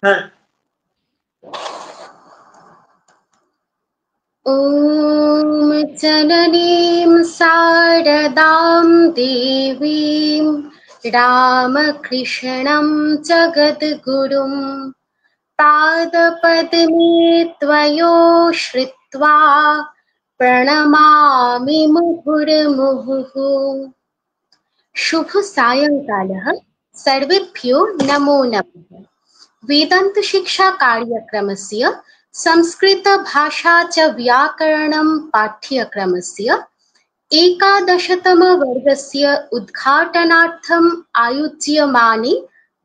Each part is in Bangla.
হ্যাঁ। ॐ जननीं शारदां देवीं रामकृष्णं जगद्गुरुं पादपद्मे त्वयो श्रित्वा प्रणमामि मुहुर्मुहुः। शुभ सायंकालः सर्वेभ्यो नमो नमः। वेदांत शिक्षा कार्यक्रमस्य संस्कृत भाषा च व्याकरणं पाठ्यक्रमस्य एकादशतमवर्गस्य उद्घाटनार्थम् आयोज्यमाने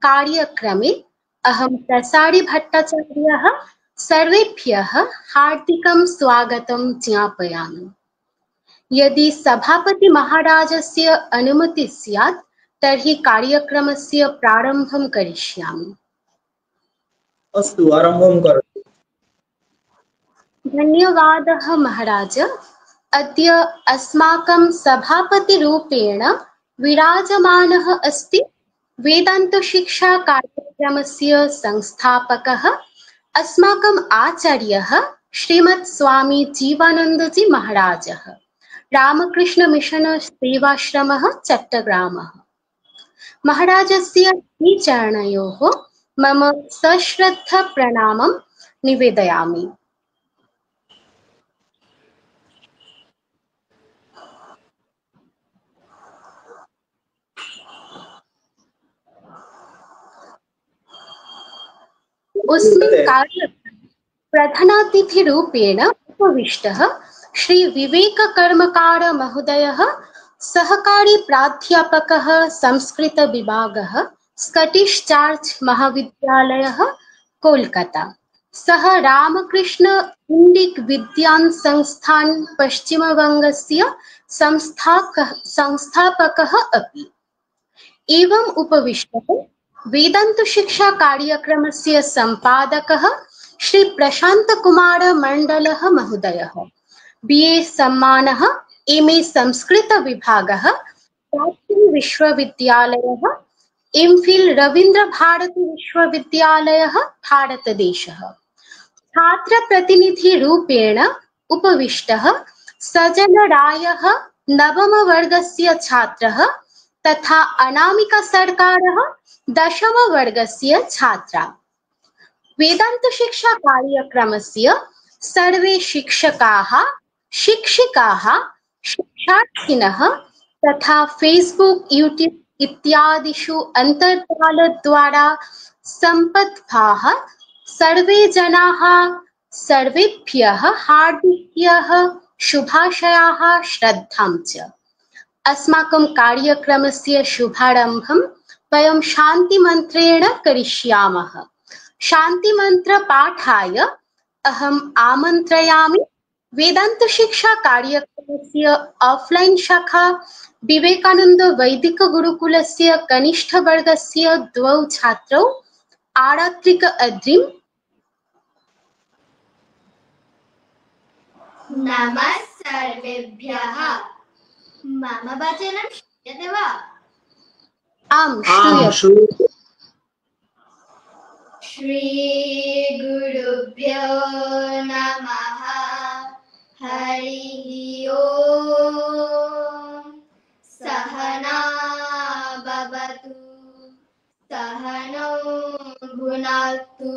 कार्यक्रमे अहं प्रसारी भट्टाचार्यः सर्वेभ्यः हार्दिकं स्वागतं ज्ञापयामि। यदि सभापति महाराजस्य अनुमतिः स्यात् तर्हि कार्यक्रमस्य प्रारम्भं करिष्यामि। अस्तु, आरम्भं करोतु। धन्यवादः महाराज। अद्य अस्माकं सभापतिरूपेण विराजमानः अस्ति वेदान्तशिक्षा कार्यक्रमस्य संस्थापकः अस्माकम् आचार्यः श्रीमत् स्वामी जीवानन्दजी महाराजः, रामकृष्ण मिशन सेवाश्रमः चट्टग्रामः। महाराजस्य श्रीचरणयोः मम सश्रद्ध प्रणामं निवेदयामि। अस्मिन् कार्यक्रमे प्रधानातिथिरूपेण उपविष्टः श्री विवेक कर्मकार महोदयः, सहकारी प्राध्यापकः, संस्कृत विभागः, स्कटिश चर्च महाविद्यालयः, कोलकाता। सः रामकृष्ण इंडिक विद्यान् संस्थान पश्चिमवङ्गस्य संस्थापकः अपि। एवं उपविष्टः वेदांत शिक्षा कार्यक्रमस्य संपादकः श्री प्रशांत कुमार मंडलः महोदयः, बीए सम्मानः, एमए संस्कृत विभागः, प्राचीन विश्वविद्यालयः, एमफिल रवीन्द्र भारती विश्वविद्यालयः, भारतदेशः। छात्र प्रतिनिधि रूपेण उपविष्टः सजन रायः, नवम वर्गस्य छात्रः, तथा अनामिका सरकारः, दशम वर्गस्य छात्रा। वेदांत शिक्षा कार्यक्रमस्य सर्वे शिक्षकाः, शिक्षिकाः, शिक्षार्थिनः तथा फेसबुक, यूट्यूब इत्यादिषु अन्तर्जालद्वारा सम्बद्धाः सर्वे जनाः, सर्वेभ्यः हार्दिक्यः शुभाशयाः, श्रद्धां च। अस्माकं कार्यक्रमस्य शुभारम्भं वयं शान्तिमन्त्रेण करिष्यामः। शान्तिमन्त्रपाठाय अहम् आमन्त्रयामि वेदांत शिक्षा कार्यक्रमस्य ऑफलाइन शाखा विवेकानंद वैदिक गुरुकुलस्य कनिष्ठवर्गस्य द्वौ छात्रौ आरात्रिक अद्रिम्। नमः सर्वेभ्यः। मम वचनं श्रूयते वा? आम्, श्रूयते। श्रीगुरुभ्यो नमः। हरिः ओम्। सहना भवतु, सहनौ भुनक्तु,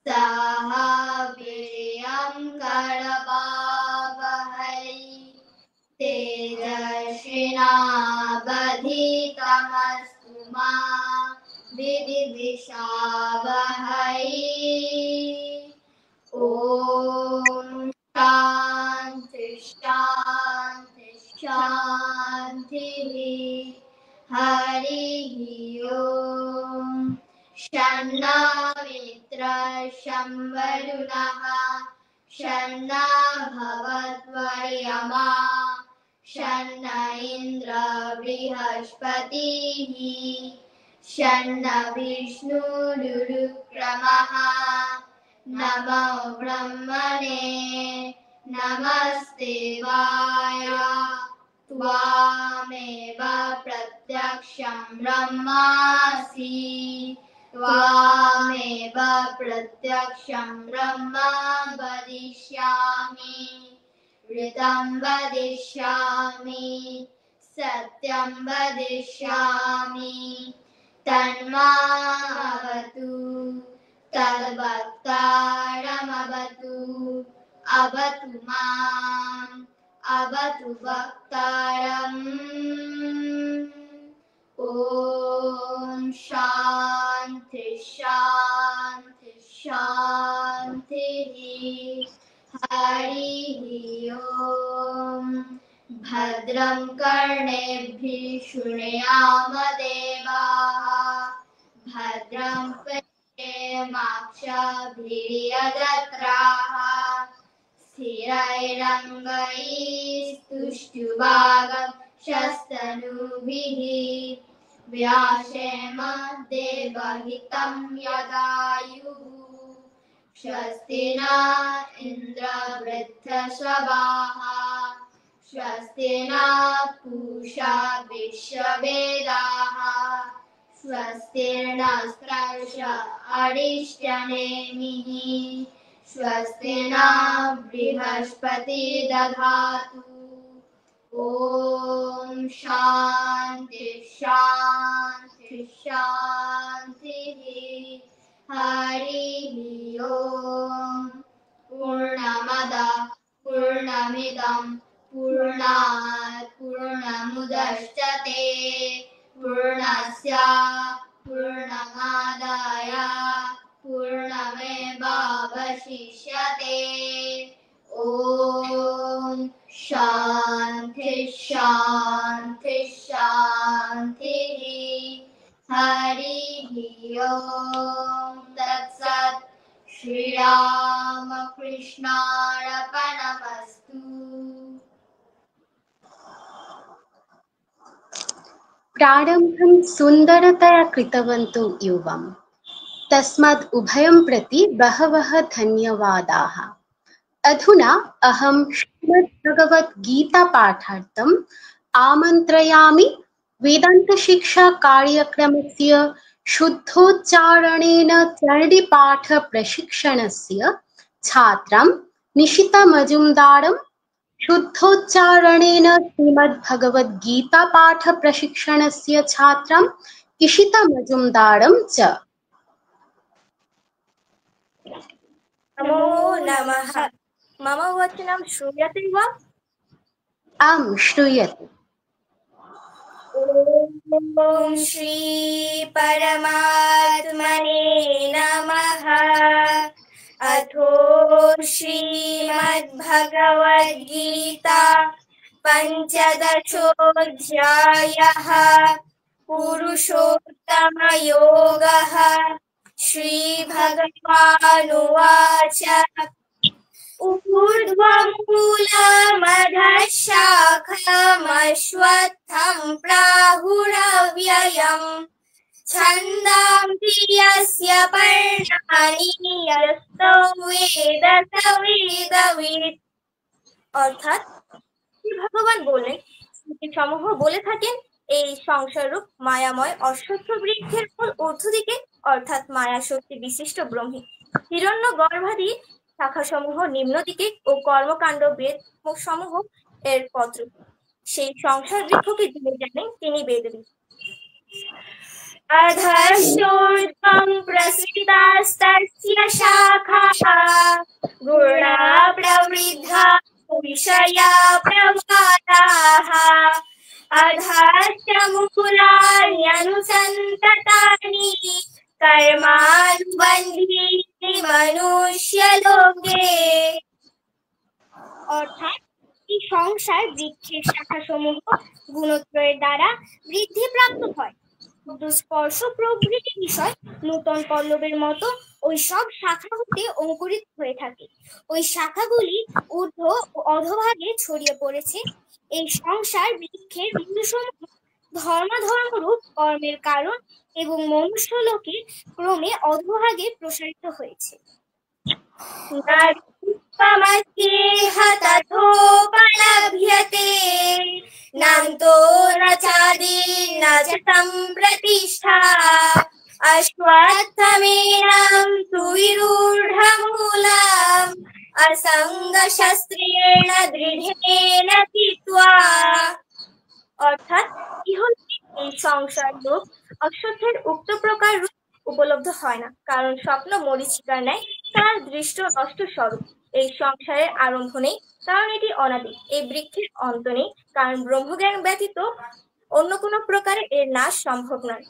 सह वीर्यं करवावहै, तेजस्विनावधीतमस्तु मा विद्विषावहै। ॐ शान्ति शान्ति शान्तिः। हरिः ओम्। शन्नो मित्रः शं वरुणः, शन्नो भवद्वर्यमा, शन्नो इन्द्रः बृहस्पतिः, शन्नो विष्णुरुक्रमः। नमो ब्रह्मणे नमस्ते वाय, त्वामेव प्रत्यक्षं ब्रह्मासि, त्वामेव प्रत्यक्षं ब्रह्म वदिष्यामि ऋतं वदिष्यामि सत्यं वदिष्यामि तन्मामवतु तद्वक्तारमवतु अवतु माम् अवतु वक्तारम् ॐ शान्ति शान्ति शान्तिः हरिः ॐ भद्रं कर्णेभिः शृणुयाम देवाः भद्रं पश्येमाक्षभिर्यजत्राः स्थिरैरङ्गैस्तुष्टुवागं व्यासेम देवहितं यदायुः स्वस्ति न इन्द्र वृद्धश्रवाः स्वस्ति न पूषा विश्ववेदाः स्वस्तिर्नस्त्रश्च अरिष्टनेमिः स्वस्ति न बृहस्पति दधातु ॐ शान्ति शान्ति शान्तिः हरिः ॐ पूर्णमदः पूर्णमिदं पूर्णात् पूर्णमुदच्यते पूर्णस्य पूर्णमादाय पूर्णमेवावशिष्यते ॐ शान्ति शान्ति शान्तिः हरिः ॐ तत्सत् श्रीरामकृष्णार्पणमस्तु। प्रारम्भं सुन्दरतया कृतवन्तौ युवम् तस्मात् उभयं प्रति बहवः धन्यवादाः। अधुना अहं श्रीमद्भगवद्गीतापाठार्थम् आमन्त्रयामि। वेदान्तशिक्षा कार्यक्रमस्य शुद्धोच्चारणेन चण्डीपाठप्रशिक्षणस्य छात्रां निशिता मजुमदारं शुद्धोच्चारणेन श्रीमद्भगवद्गीतापाठप्रशिक्षणस्य छात्रां इशिता मजुमदारं च। नमो नमः। मम वचनं श्रूयते वा? आं श्रूयते। ॐ श्री परमात्मने नमः। अथो श्रीमद्भगवद्गीता पञ्चदशोऽध्यायः पुरुषोत्तमयोगः। श्रीभगवानुवाच ऊर्ध्वमूलमधः शाखमश्वत्थं प्राहुरव्ययम् छन्दांसि यस्य पर्णानि यस्तौ वेद स वेदवित्। অর্থাৎ ভগবান বলেন সমূহ বলে থাকেন এই সংসাররূপ মায়াময় অশ্বত্থ বৃক্ষের মূল ঊর্ধ্ব দিকে অর্থাৎ মায়া শক্তি বিশিষ্ট ব্রহ্মী হিরণ্য গর্ভাদি শাখাসমূহ নিম্ন দিকে ও কর্মকাণ্ড বেদ সমূহ এর পত্র। সেই সংসার বৃক্ষকে যিনি জানেন তিনি বেদবিদ। अधश्चोर्ध्वं प्रसृतास्तस्य शाखाः गुणा प्रवृद्धा विषया प्रवादाः अधश्च मूलान्यनुसन्ततानि कर्मानुबन्धीनि मनुष्यलोके। অর্থাৎ এই সংসার বৃক্ষের শাখাসমূহ গুণত্রয়ের দ্বারা বৃদ্ধি প্রাপ্ত হয়। স্পর্শ প্রভৃতি বিষয় নূতন পল্লবের মতো ওই সব শাখা হতে অঙ্কুরিত হয়ে থাকে। ওই শাখাগুলি ঊর্ধ্ব ও অধোভাগে ছড়িয়ে পড়েছে। এই সংসার বৃক্ষের মূলসমূহ ধর্মাধর্মরূপ কর্মের কারণ এবং মনুষ্য লোকে ক্রমে অধোভাগে প্রসারিত হয়েছে। तथोपलभ्यते नान्तो न चादि न च सम्प्रतिष्ठा अश्वत्थमेनं सुविरूढमूलम् असङ्गशस्त्रेण दृढेन चित्वा। অর্থাৎ ইহলোকে এই সংসার লোক অশ্বত্থের উক্ত প্রকার রূপ উপলব্ধ হয় না, কারণ স্বপ্ন মরীচিকার ন্যায় তার দৃষ্ট নষ্ট স্বরূপ। এই সংসারের আরম্ভ নেই, কারণ এটি অনাদি। এই বৃক্ষের অন্ত নেই, কারণ ব্রহ্মজ্ঞান ব্যতীত অন্য কোনো প্রকারে এর নাশ সম্ভব নয়,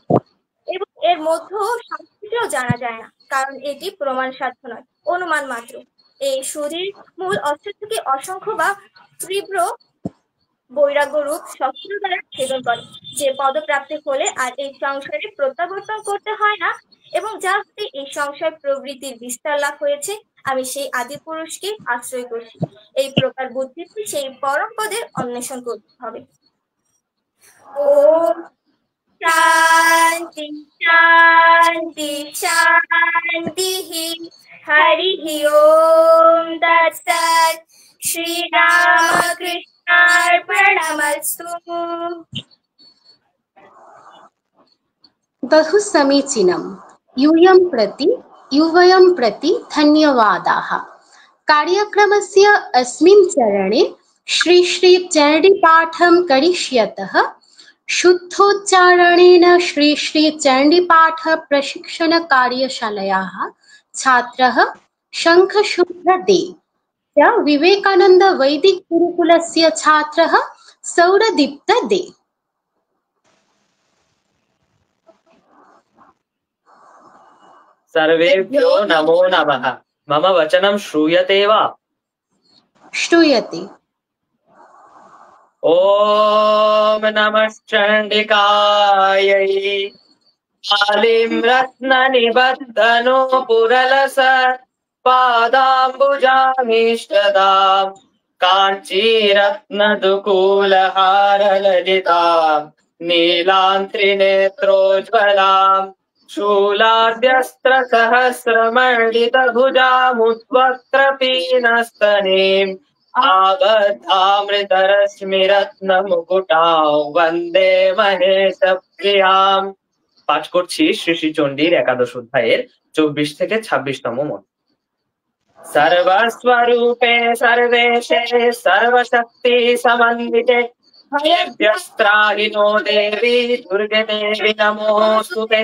এবং এর মধ্যেও সংস্কৃতিও জানা যায় না, কারণ এটি প্রমাণ সাধ্য নয়, অনুমান মাত্র। এই সুধীর মূল অশ্বত্থকে অসংখ্য বা তীব্র বৈরাগ্য রূপ শস্ত্র দ্বারা ছেদন করে, যে পদপ্রাপ্তি হলে আর এই সংসারে প্রত্যাবর্তন করতে হয় না, এবং যা হতে এই সংসার প্রবৃত্তির বিস্তার লাভ হয়েছে। আমি সেই আদি পুরুষকে আশ্রয় করছি। এই প্রকার বুদ্ধিতে সেই পরম পদের অন্বেষণ করতে হবে। ওম শান্তি শান্তি শান্তি। হরি ওম তৎসৎ। শ্রী রামকৃষ্ণার্পণমস্তু। बहु समीचीनम्। यूवयं प्रति धन्यवादाः। कार्यक्रमस्य अस्मिन् चरणे श्री चण्डीपाठं करिष्यतः शुद्धोच्चारणेन श्री चण्डीपाठ प्रशिक्षण कार्यशालायाः छात्रः शङ्खशुभ्र दे च विवेकानंद वैदिक गुरुकुलस्य छात्रः सौरदीप्त दे। सर्वेभ्यो नमो नमः। मम वचनं श्रूयते वा? श्रूयते। ॐ नमः चण्डिकायै। कालीं रत्ननिबद्धनो पुरलस पादाम्बुजामीष्टदां काञ्चीरत्नदुकूलहारललितां नीलान्त्रिनेत्रोज्ज्वलां शूलाद्यस्त्रसहस्रमण्डितभुजामुद्वक्त्रपीनस्तनीम् आबद्धामृतरश्मिरत्नमुकुटां वन्दे महेशप्रियाम्। পাঠ করছি শ্রী শ্রী চণ্ডীর একাদশ অধ্যায়ের 24 থেকে 26তম মন্ত্র। सर्वस्वरूपे सर्वेशे सर्वशक्ति समन्विते भयभ्यस्त्राहिनो देवी दुर्गे देवी नमोऽस्तुते।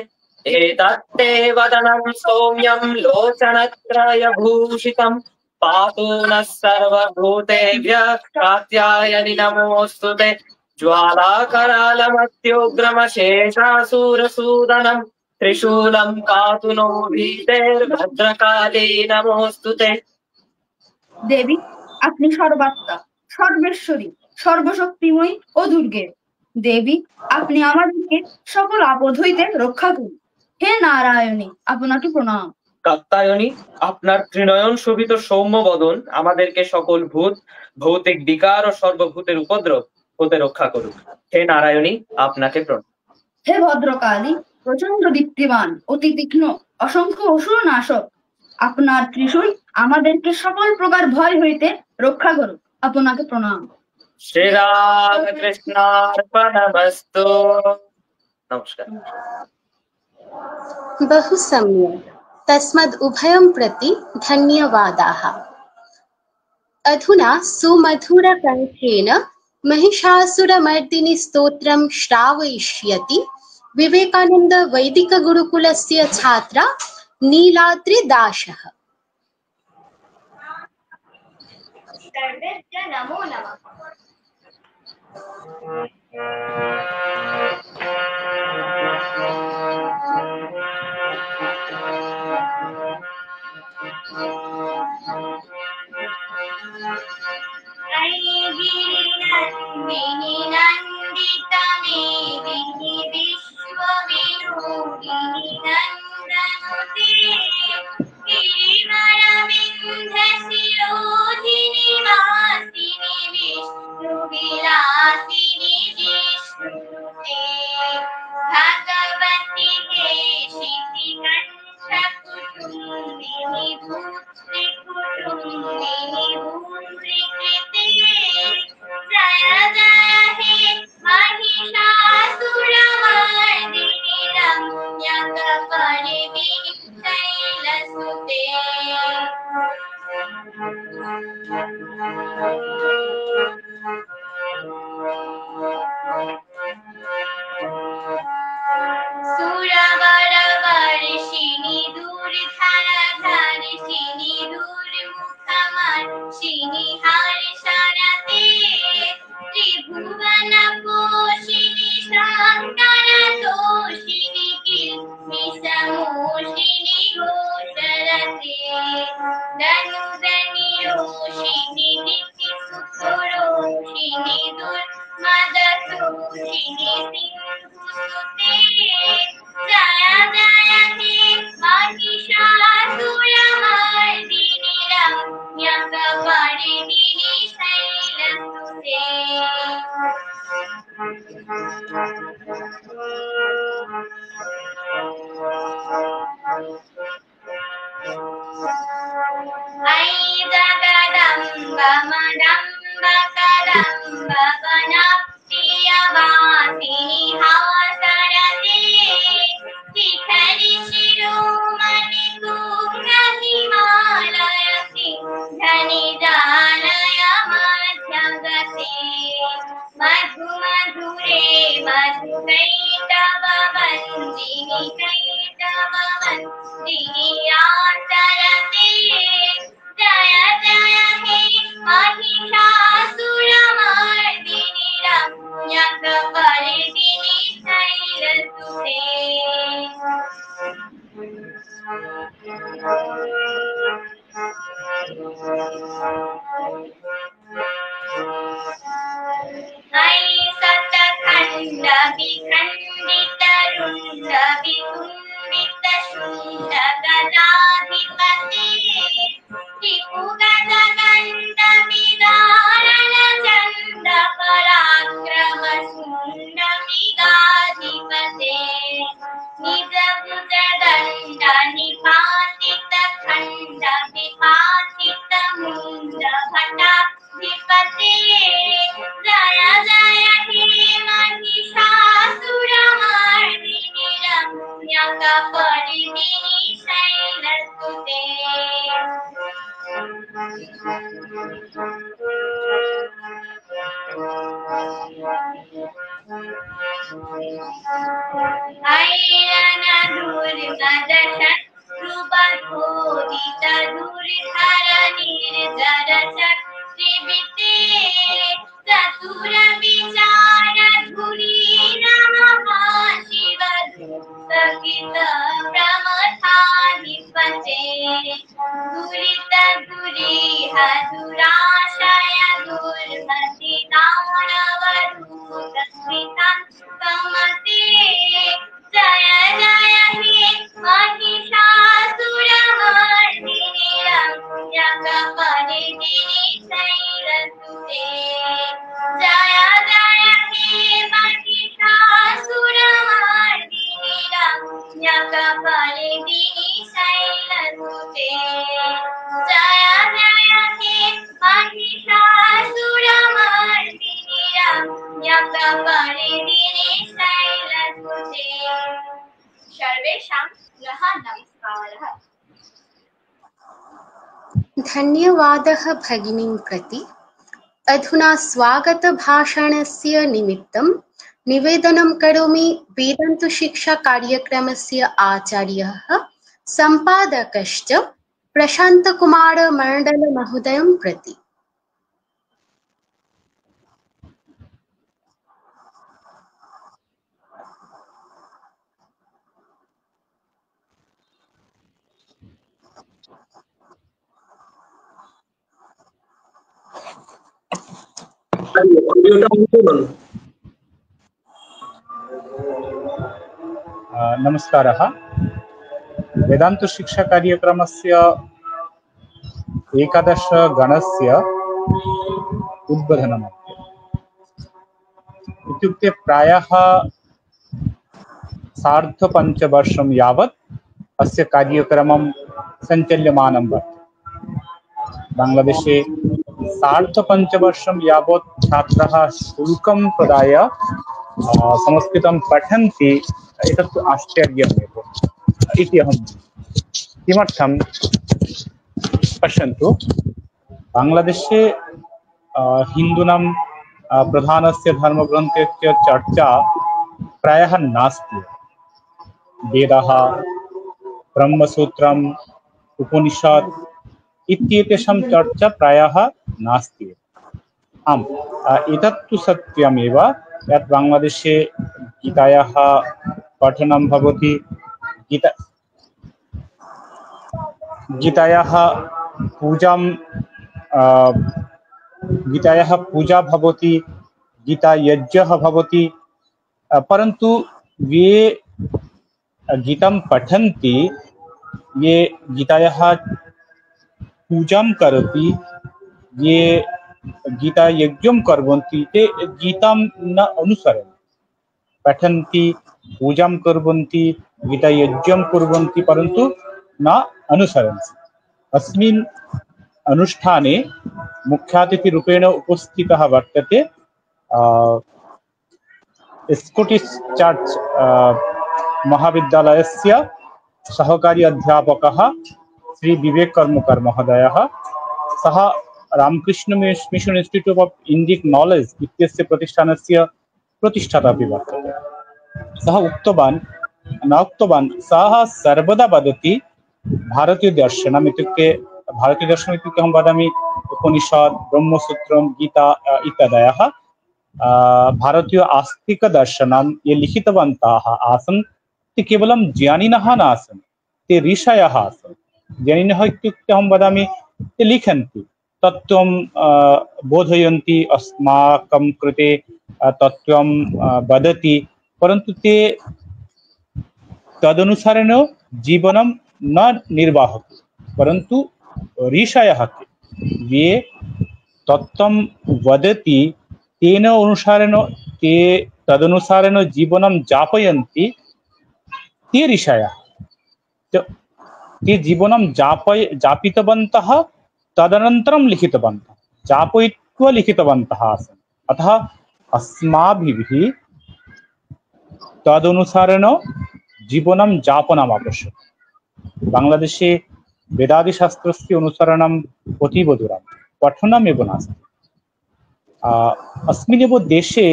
एतत्ते वदनं सौम्यं लोचनत्रयभूषितं पातु नः सर्वभूतेभ्यः कात्यायनि नमोऽस्तुते। ज्वालाकरालमत्युग्रमशेषासुरसूदनं त्रिशूलं पातु नो भीतेर्भद्रकाली नमोऽस्तुते। দেবী, আপনি সর্বাত্মা, সর্বেশ্বরী, সর্বশক্তিময়ী ও দুর্গে। দেবী, আপনি আমাদেরকে সকল আপদ হইতে রক্ষা করুন। হে নারায়ণী, আপনাকে প্রণাম। কাত্যায়নী, আপনার ত্রিনয়ন শোভিত সৌম্য বদন আমাদেরকে সকল ভূত, ভৌতিক বিকার ও সর্বভূতের উপদ্রব হতে রক্ষা করুক। হে নারায়ণী, আপনাকে প্রণাম। হে ভদ্রকালী, প্রচন্ড দীপ্তিমান, অতি তীক্ষ্ণ, অসংখ্য অসুর নাশক, আপনার ত্রিশূল আমাদেরকে সকল প্রকার ভয় হইতে রক্ষা করুক। আপনাকে প্রণাম। श्रीरामकृष्णार्पणमस्तु। नमस्कार। बहु सम्यक्। तस्माद् उभयं प्रति धन्यवादाः। अधुना सुमधुरकण्ठेन महिषासुरमर्दिनी स्तोत्रं श्रावयिष्यति विवेकानंद वैदिक गुरुकुलस्य छात्रा नीलाद्रि दासः। सर्वेभ्यो नमो नमः। गिरिनन्दिनि नन्दितमेदिनि विश्वविरूपिणि नन्दनुते गिरिवरविन्ध्यशिरोधिनि वासिनि विष्णुविलासिनि जिष्णुते सुरवर वर्षिणि दूरधरधर्षिणि दूरमुखमर्षिणि हर्षरते त्रिभुवनपोषिणि शङ्करतोषिणि किल्बिषमोषिणि घोषरते धनुधनिरोषिणि नित्यसुखरोषिणि दुर्मदतोषिणि सिन्धुसुते जय जय हे महिषासुरमर्दिनि रम्यकपर्दिनि शैलसुते ऐ जगदम्ब मदम्ब कदम्ब वनप्रियवासिनि हासरते शिखरि शिरोमणि हिमालय सिंहनिजालय मध्यगते मधु मधुरे मधुकैटभवन्दिनि कैटभवन्दिनि आचरते जय जय हे महिषासुरमर्दिनि रम्यकपर्दिनि शैलसुते ऐ सतखण्ड विखण्डित रुण्ड विकुण्डित शुण्ड गदाधिपते त्रिपुगदगण्ड विदारण चण्ड पराक्रम शुण्ड मृगाधिपते निज भुज दण्ड निपातित खण्ड विपातित मुण्ड भटाधिपते जय जय हे महिषासुरमर्दिनि रम्यकपर्दिनि शैलसुते ऐरन दुर्गद शत्रुबधोदित दुर्धर निर्जर शक्तिविते चतुर विचार धुरीण महाशिव दूतकित प्रमथाधिपते दुरित दुरीह दुराशय दुर्मति दानवरूपस्मितं कमते जय जय हे महिषासुरमर्दिनि रम्यकपर्दिनि शैलसुते जय जय हे महिषासुरमर्दिनि रम्यकपर्दिनि शैलसुते जय जय हे महिषासुरमर्दिनि रम्यकपर्दिनि शैलसुते सर्वेषां नः नमस्कारः। धन्यवादः भगिनीं प्रति। अधुना स्वागतभाषणस्य निमित्तं निवेदनं करोमि वेदान्तशिक्षाकार्यक्रमस्य आचार्यः सम्पादकश्च प्रशान्तकुमारमण्डलमहोदयं प्रति। नमस्कारः। वेदान्तशिक्षाकार्यक्रमस्य एकादशगणस्य उद्बोधनम् इत्युक्ते प्रायः सार्धपञ्चवर्षं यावत् अस्य कार्यक्रमं सञ्चाल्यमानं वर्तते। बांग्लादेशे सार्धपञ्चवर्षं यावत् छात्राः शुल्कं प्रदाय संस्कृतं पठन्ति। एतत् आश्चर्यमेव इति अहं किमर्थं पश्यन्तु, बांग्लादेशे हिन्दूनां प्रधानस्य धर्मग्रन्थस्य चर्चा प्रायः नास्ति। वेदाः, ब्रह्मसूत्रम्, उपनिषद् इत्येतेषां चर्चा प्रायः नास्ति। आम्, एतत् तु सत्यमेव यत् बांग्लादेशे गीतायाः पठनं भवति, गीतायाः पूजा भवति, गीतायज्ञः भवति, परन्तु ये गीतां पठन्ति, ये गीतायाः पूजां करोति, ये गीतायज्ञं कुर्वन्ति, ते गीतां न अनुसरन्ति। पठन्ति, पूजां कुर्वन्ति, गीतायज्ञं कुर्वन्ति, परन्तु न अनुसरन्ति। अस्मिन् अनुष्ठाने मुख्यातिथिरूपेण उपस्थितः वर्तते स्कॉटिश चर्च महाविद्यालयस्य सहकारी अध्यापकः श्री विवेक कर्मकर महोदयः। सः Ramakrishna Mission Institute of Indic Knowledge इत्यस्य प्रतिष्ठानस्य प्रतिष्ठाता अपि वर्तते। सः उक्तवान् सः सर्वदा वदति भारतीयदर्शनम् इत्युक्ते अहं वदामि उपनिषद, ब्रह्मसूत्रं, गीता इत्यादयः भारतीय आस्तिकदर्शनं ये लिखितवन्तः आसन् ते केवलं ज्ञानिनः न आसन्, ते ऋषयः आसन्। ज्ञानिनः इत्युक्ते अहं वदामि ते लिखन्ति, तत्त्वं बोधयन्ति, अस्माकं कृते तत्त्वं वदति, परन्तु ते तदनुसारेण जीवनं न निर्वाहति। परन्तु ऋषयः ये तत्त्वं वदति तेन अनुसारेण ते तदनुसारेण जीवनं यापयन्ति, ते ऋषयः। ते जीवनं यापितवन्तः, तदनन्तरं लिखितवन्तः, यापयित्वा लिखितवन्तः आसन्। अतः अस्माभिः तदनुसारेण जीवनं यापनम् आवश्यकम्। बांग्लादेशे वेदादिशास्त्रस्य अनुसरणम् अतीव दूरं, पठनमेव नास्ति। अस्मिन्नेव देशे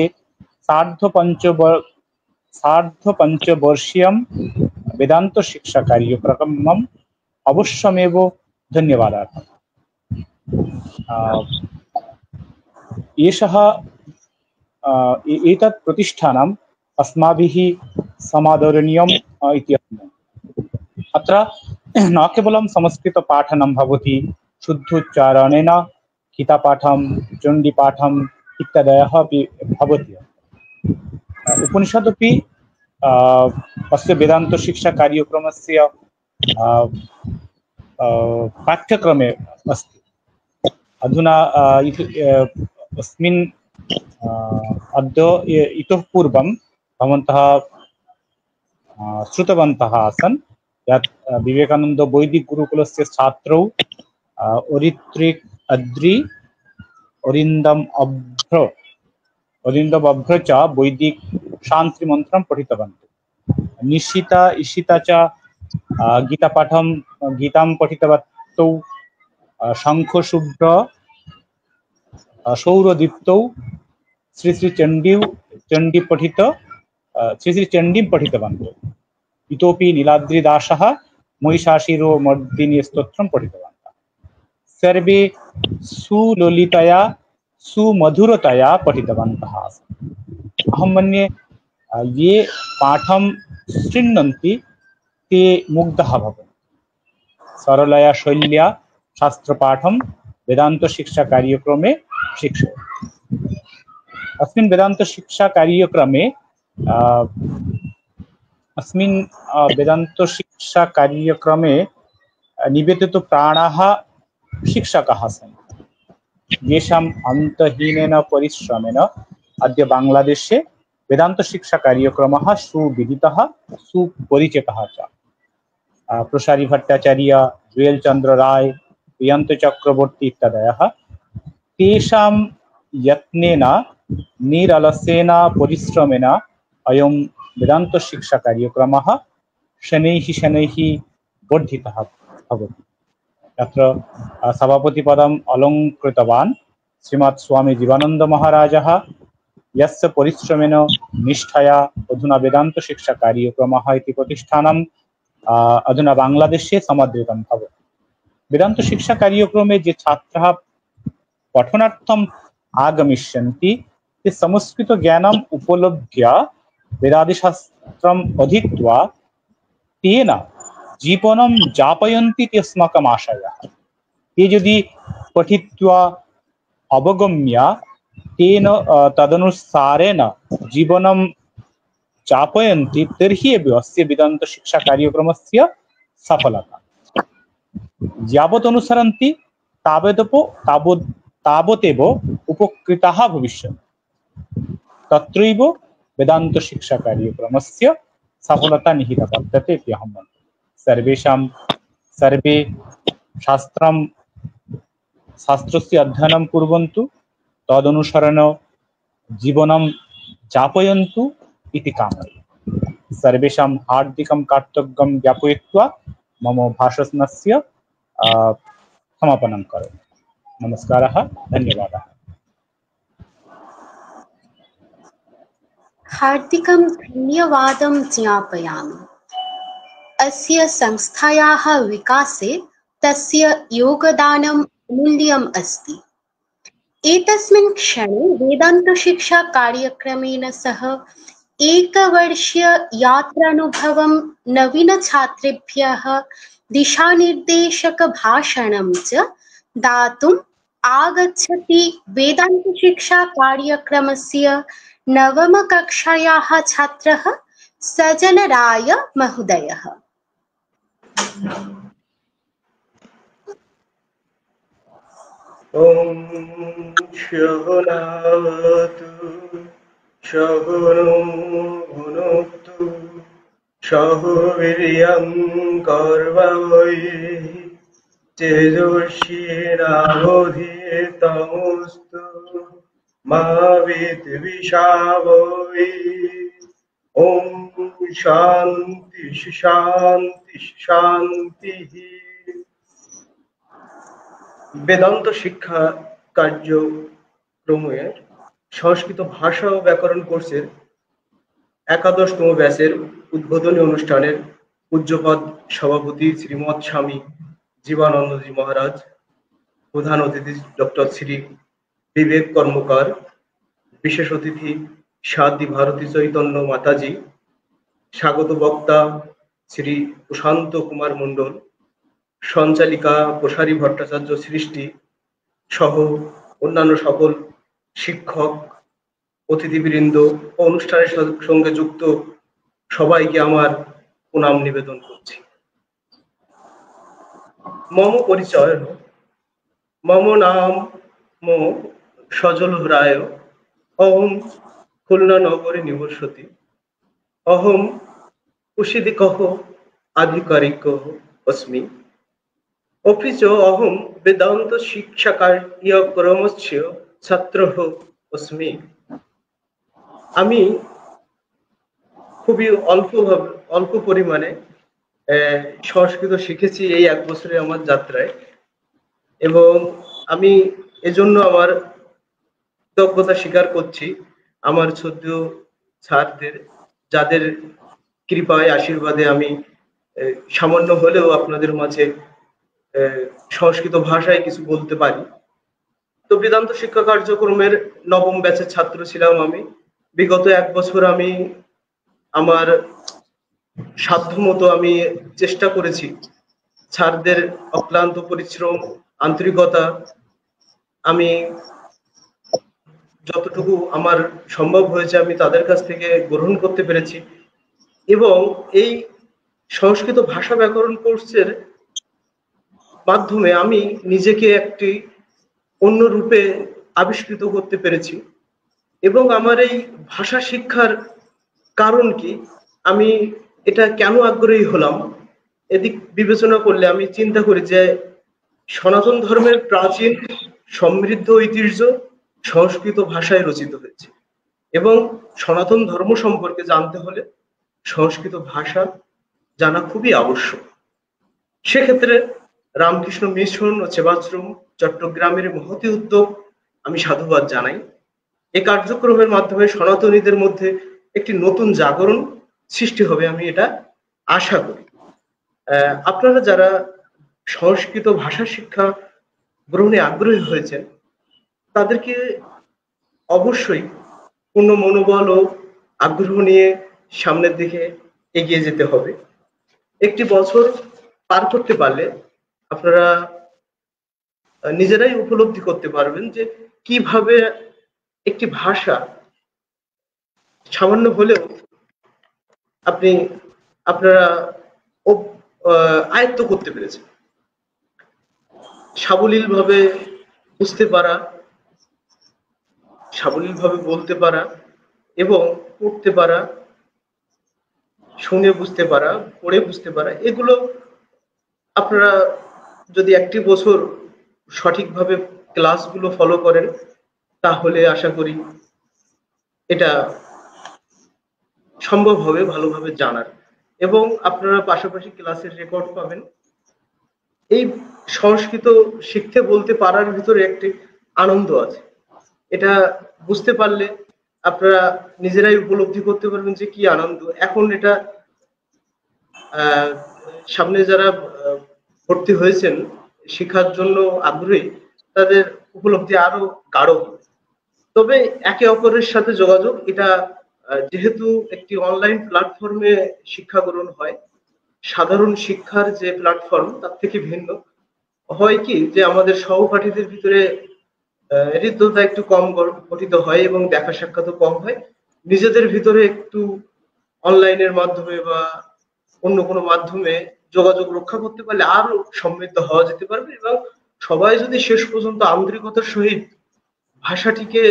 सार्धपञ्चवर्षीयं वेदान्तशिक्षाकार्यक्रमम् अवश्यमेव धन्यवादाः। एतत् प्रतिष्ठानम् अस्माभिः समादरणीयम् इति अत्र न केवलं संस्कृतपाठनं भवति, शुद्धोच्चारणेन गीतापाठं, चण्डीपाठम् इत्यादयः अपि भवति। उपनिषदपि अस्य वेदान्तशिक्षाकार्यक्रमस्य पाठ्यक्रमे अस्ति। अधुना अस्मिन् अद्य इतः पूर्वं भवन्तः श्रुतवन्तः आसन् यत् विवेकानंद वैदिक गुरुकुलस्य छात्रौ ओरित्रिक अद्रि अरिन्दम अभ्र च वैदिक शान्ति मंत्रं पठितवन्तौ। निशिता इशिता च गीतां पठितवन्तौ। शङ्खशुभ्र सौरदीप्तौ श्री चण्डी पठितवन्तौ। इतोपि नीलाद्रिदासः महिषासुरो मर्दिनी स्तोत्रं पठितवन्तः। सर्वे सुललितया सुमधुरतया पठितवन्तः आसन्। अहं मन्ये ये पाठं शृण्वन्ति ते मुग्धाः भवन्ति। सरलया शैल्या शास्त्रपाठं वेदान्तशिक्षाकार्यक्रमे शिक्षयति। अस्मिन् वेदान्तशिक्षाकार्यक्रमे निवेदितप्राणाः शिक्षकाः सन्ति, येषाम् अन्तहीनेन परिश्रमेण अद्य बांग्लादेशे वेदान्तशिक्षाकार्यक्रमः सुविदितः सुपरिचितः च। प्रसारी भट्टाचार्य, जुएल चंद्र राय, प्रियंत चक्रवर्ती इत्यादयः तेषां यत्नेन निरलसेन परिश्रमेण अयं वेदान्तशिक्षाकार्यक्रमः शनैः वर्धितः भवति। अत्र सभापतिपदम् अलङ्कृतवान् श्रीमत् स्वामी जीवानंद महाराजः यस्य परिश्रमेण निष्ठया अधुना वेदांत शिक्षा कार्यक्रमः इति प्रतिष्ठानम् अधुना बांग्लादेशे समादृतं भवति। वेदांत शिक्षा कार्यक्रमे जे छात्राः पठनार्थम् आगमिष्यन्ति ते संस्कृत ज्ञानम् उपलभ्य वेदादिशास्त्रम् अधीत्वा तेन जीवनं यापयन्ति इति अस्माकम् आशयः। ते यदि पठित्वा अवगम्य तेन तदनुसारेण जीवनं यापयन्ति तर्हि एव अस्य वेदांत शिक्षा कार्यक्रमस्य सफलता। यावत् अनुसरन्ति तावदेव उपकृताः भविष्यन्ति। तत्रैव वेदांत शिक्षा कार्यक्रमस्य सफलता निहिता वर्तते इति अहं मन्ये। सर्वे शास्त्रस्य अध्ययनं कुर्वन्तु, तदनुसरण जीवनं यापयन्तु इति कामये। सर्वेषां हार्दिकं कर्तव्यं ज्ञापयित्वा मम भाषणस्य समापनं करोमि। नमस्कारः, धन्यवादः। हार्दिकं धन्यवादं ज्ञापयामि। अस्य संस्थायाः विकासे तस्य योगदानम् अमूल्यम् अस्ति। एतस्मिन् क्षणे वेदान्तशिक्षा कार्यक्रमेण सह एकवर्षीय यात्रानुभवं नवीनछात्रेभ्यः दिशानिर्देशकभाषणं च दातुम् आगच्छति वेदान्तशिक्षा कार्यक्रमस्य नवमकक्षायाः छात्रः सजलराय महोदयः। ॐ शहनावतु शहनो भुनक्तु सह वीर्यं कर्वावहै तेजस्विनावधीतमस्तु मा विद्विषावहै। ॐ शान्ति शान्ति शान्तिः। वेदांत शिक्षा कार्यक्रमेर संस्कृत भाषा ও ব্যাকরণ কোর্সের একাদশতম ব্যাচের উদ্বোধনী অনুষ্ঠানের পূজ্যপদ সভাপতি শ্রীমৎ স্বামী জীবানন্দজি মহারাজ, প্রধান অতিথি ডক্টর শ্রী বিবেক কর্মকার, বিশেষ অতিথি সাদি ভারতী চৈতন্য মাতাজি, স্বাগত বক্তা শ্রী প্রশান্ত কুমার মণ্ডল, সঞ্চালিকা প্রসারী ভট্টাচার্য সৃষ্টি সহ অন্যান্য সকল শিক্ষক, অতিথিবৃন্দ ও অনুষ্ঠানের সঙ্গে যুক্ত সবাইকে আমার প্রণাম নিবেদন করছি। মম পরিচয়, মম নাম সজল রায়, অহম খুলনা নগরে নিবসতি, অহম কুশিদিকঃ আধিকারিক अस्मि, अपि च अहं वेदांत शिक्षा कार्यक्रमस्य छात्रः अस्मि। আমি খুবই অল্প পরিমাণে সংস্কৃত শিখেছি এই এক বছরে আমার যাত্রায়, এবং আমি এজন্য আমার কৃতজ্ঞতা স্বীকার করছি আমার শ্রদ্ধেয় স্যারদের, যাদের কৃপায় আশীর্বাদে আমি সামান্য হলেও আপনাদের মাঝে সংস্কৃত ভাষায় কিছু বলতে পারি। তো বেদান্ত শিক্ষা কার্যক্রমের নবম ব্যাচের ছাত্র ছিলাম আমি। বিগত এক বছর আমি আমার সাধ্যমতো আমি চেষ্টা করেছি স্যারদের অক্লান্ত পরিশ্রম, আন্তরিকতা আমি যতটুকু আমার সম্ভব হয়েছে আমি তাদের কাছ থেকে গ্রহণ করতে পেরেছি, এবং এই সংস্কৃত ভাষা ব্যাকরণ কোর্সের মাধ্যমে আমি নিজেকে একটি অন্য রূপে আবিষ্কৃত করতে পেরেছি। এবং আমার এই ভাষা শিক্ষার কারণ কি, আমি এটা কেন আগ্রহী হলাম, এদিক বিবেচনা করলে আমি চিন্তা করি যে সনাতন ধর্মের প্রাচীন সমৃদ্ধ ঐতিহ্য সংস্কৃত ভাষায় রচিত হয়েছে, এবং সনাতন ধর্ম সম্পর্কে জানতে হলে সংস্কৃত ভাষা জানা খুবই আবশ্যক। সেক্ষেত্রে রামকৃষ্ণ মিশন ও সেবাশ্রম চট্টগ্রামের মহতী উদ্যোগ আমি সাধুবাদ জানাই। এই কার্যক্রমের মাধ্যমে সনাতনীদের মধ্যে একটি নতুন জাগরণ সৃষ্টি হবে, আমি এটা আশা করি। আপনারা যারা সংস্কৃত ভাষা শিক্ষা গ্রহণে আগ্রহী হয়েছেন তাদেরকে অবশ্যই পূর্ণ মনোবল ও আগ্রহ নিয়ে সামনের দিকে এগিয়ে যেতে হবে। একটি বছর পার করতে পারলে আপনারা নিজেরাই উপলব্ধি করতে পারবেন যে কিভাবে একটি ভাষা সামান্য হলেও আপনারা আয়ত্ত করতে পেরেছেন। সাবলীল ভাবে বুঝতে পারা, সাবলীল ভাবে বলতে পারা এবং পড়তে পারা, শুনে বুঝতে পারা, পড়ে বুঝতে পারা, এগুলো আপনারা যদি একটি বছর সঠিকভাবে ক্লাসগুলো ফলো করেন তাহলে আশা করি এটা সম্ভব হবে ভালোভাবে জানার, এবং আপনারা পাশাপাশি ক্লাসের রেকর্ড পাবেন। এই সংস্কৃত শিখতে বলতে পারার ভিতরে একটি আনন্দ আছে, এটা বুঝতে পারলে আপনারা নিজেরাই উপলব্ধি করতে পারবেন যে কি আনন্দ। এখন এটা সামনে যারা ভর্তি হয়েছেন শেখার জন্য আগ্রহী তাদের উপলব্ধি আরো গাঢ় হবে। তবে একে অপরের সাথে যোগাযোগ, এটা যেহেতু একটি অনলাইন প্ল্যাটফর্মে শিক্ষা গ্রহণ হয়, সাধারণ শিক্ষার যে প্ল্যাটফর্ম তার থেকে ভিন্ন হয় কি যে আমাদের সহপাঠীদের ভিতরে হৃদ্যতা একটু কম গঠিত হয় এবং দেখা সাক্ষাৎ কম হয়। নিজেদের ভিতরে একটু অনলাইনের মাধ্যমে বা অন্য কোনো মাধ্যমে যোগাযোগ রক্ষা করতে পারলে আরো সমৃদ্ধ হওয়া যেতে পারবে, এবং সবাই যদি শেষ পর্যন্ত আন্তরিকতার সহিত ভাষাটিকে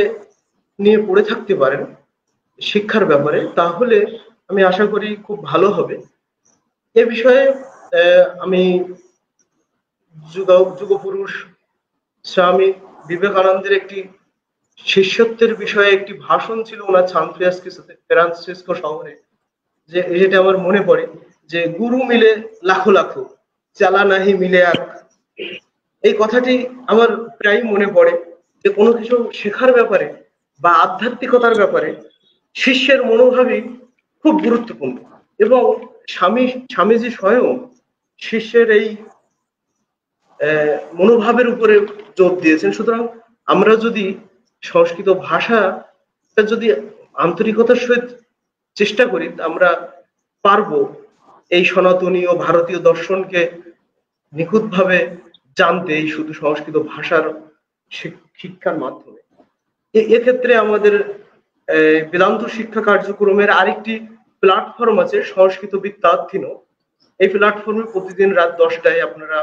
নিয়ে পড়ে থাকতে পারেন শিক্ষার ব্যাপারে, তাহলে আমি আশা করি খুব ভালো হবে। এ বিষয়ে আমি যুগপুরুষ স্বামী বিবেকানন্দের একটি শিষ্যত্বের বিষয়ে একটি ভাষণ ছিল ওনার সান ফ্রান্সিসকো শহরে, যেটা আমার মনে পড়ে যে গুরু মিলে লাখো লাখো, চালা নাহি মিলে এক। এই কথাটি আমার প্রায় মনে পড়ে যে কোনো কিছু শেখার ব্যাপারে বা আধ্যাত্মিকতার ব্যাপারে শিষ্যের মনোভাবই খুব গুরুত্বপূর্ণ, এবং স্বামীজি স্বয়ং শিষ্যের এই মনোভাবের উপরে জোর দিয়েছেন। সুতরাং আমরা যদি সংস্কৃত ভাষাটা যদি আন্তরিকতার সহিত চেষ্টা করি, আমরা পারবো এই সনাতনী ও ভারতীয় দর্শনকে নিখুঁতভাবে জানতে এই শুধু সংস্কৃত ভাষার শিক্ষার মাধ্যমে। এক্ষেত্রে আমাদের বেদান্ত শিক্ষা কার্যক্রমের আরেকটি প্ল্যাটফর্ম আছে সংস্কৃত বিদ্যার্থিন। এই প্ল্যাটফর্মে প্রতিদিন রাত 10টায় আপনারা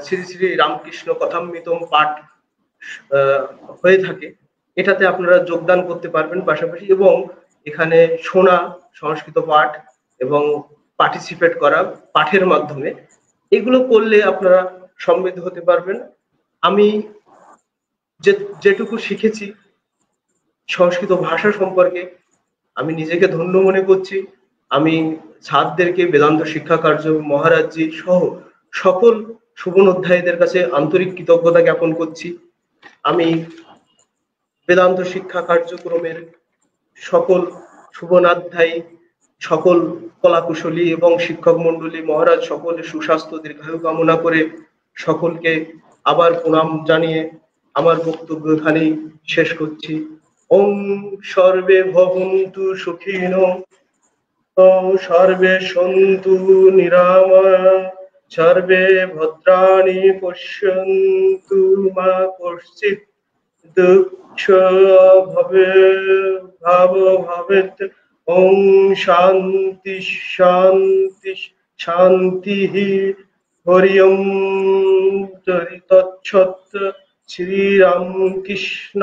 শ্রী শ্রী রামকৃষ্ণ কথামৃতম পাঠ হয়ে থাকে, এটাতে আপনারা যোগদান করতে পারবেন পাশাপাশি, এবং এখানে শোনা সংস্কৃত পাঠ এবং পার্টিসিপেট করা পাঠের মাধ্যমে, এগুলো করলে আপনারা সমৃদ্ধ হতে পারবেন। আমি যেটুকু শিখেছি সংস্কৃত ভাষা সম্পর্কে আমি নিজেকে ধন্য মনে করছি। আমি ছাত্রদেরকে বেদান্ত শিক্ষা কার্য মহারাজজি সহ সকল শুভনোধ্যায়ীদের কাছে আন্তরিক কৃতজ্ঞতা জ্ঞাপন করছি। আমি বেদান্ত শিক্ষা কার্যক্রমের সকল শুভনাধ্যায়ী, সকল কলাকুশলী এবং শিক্ষক মন্ডলী মহারাজ সকলের সুস্বাস্থ্য দীর্ঘায়ু কামনা করে সকলকে আবার প্রণাম জানিয়ে আমার বক্তব্য এখানেই শেষ করছি। ওম সর্বে ভবন্তু সুখিনো, সর্বে সন্তু নিরাময়া, সর্বে ভদ্রাণি পশ্যন্তু মা কশ্চিৎ দুঃখ ভবেৎ। ওম শান্তি শান্তি শান্তি। হরি ওম তৎসৎ। শ্রীরামকৃষ্ণায়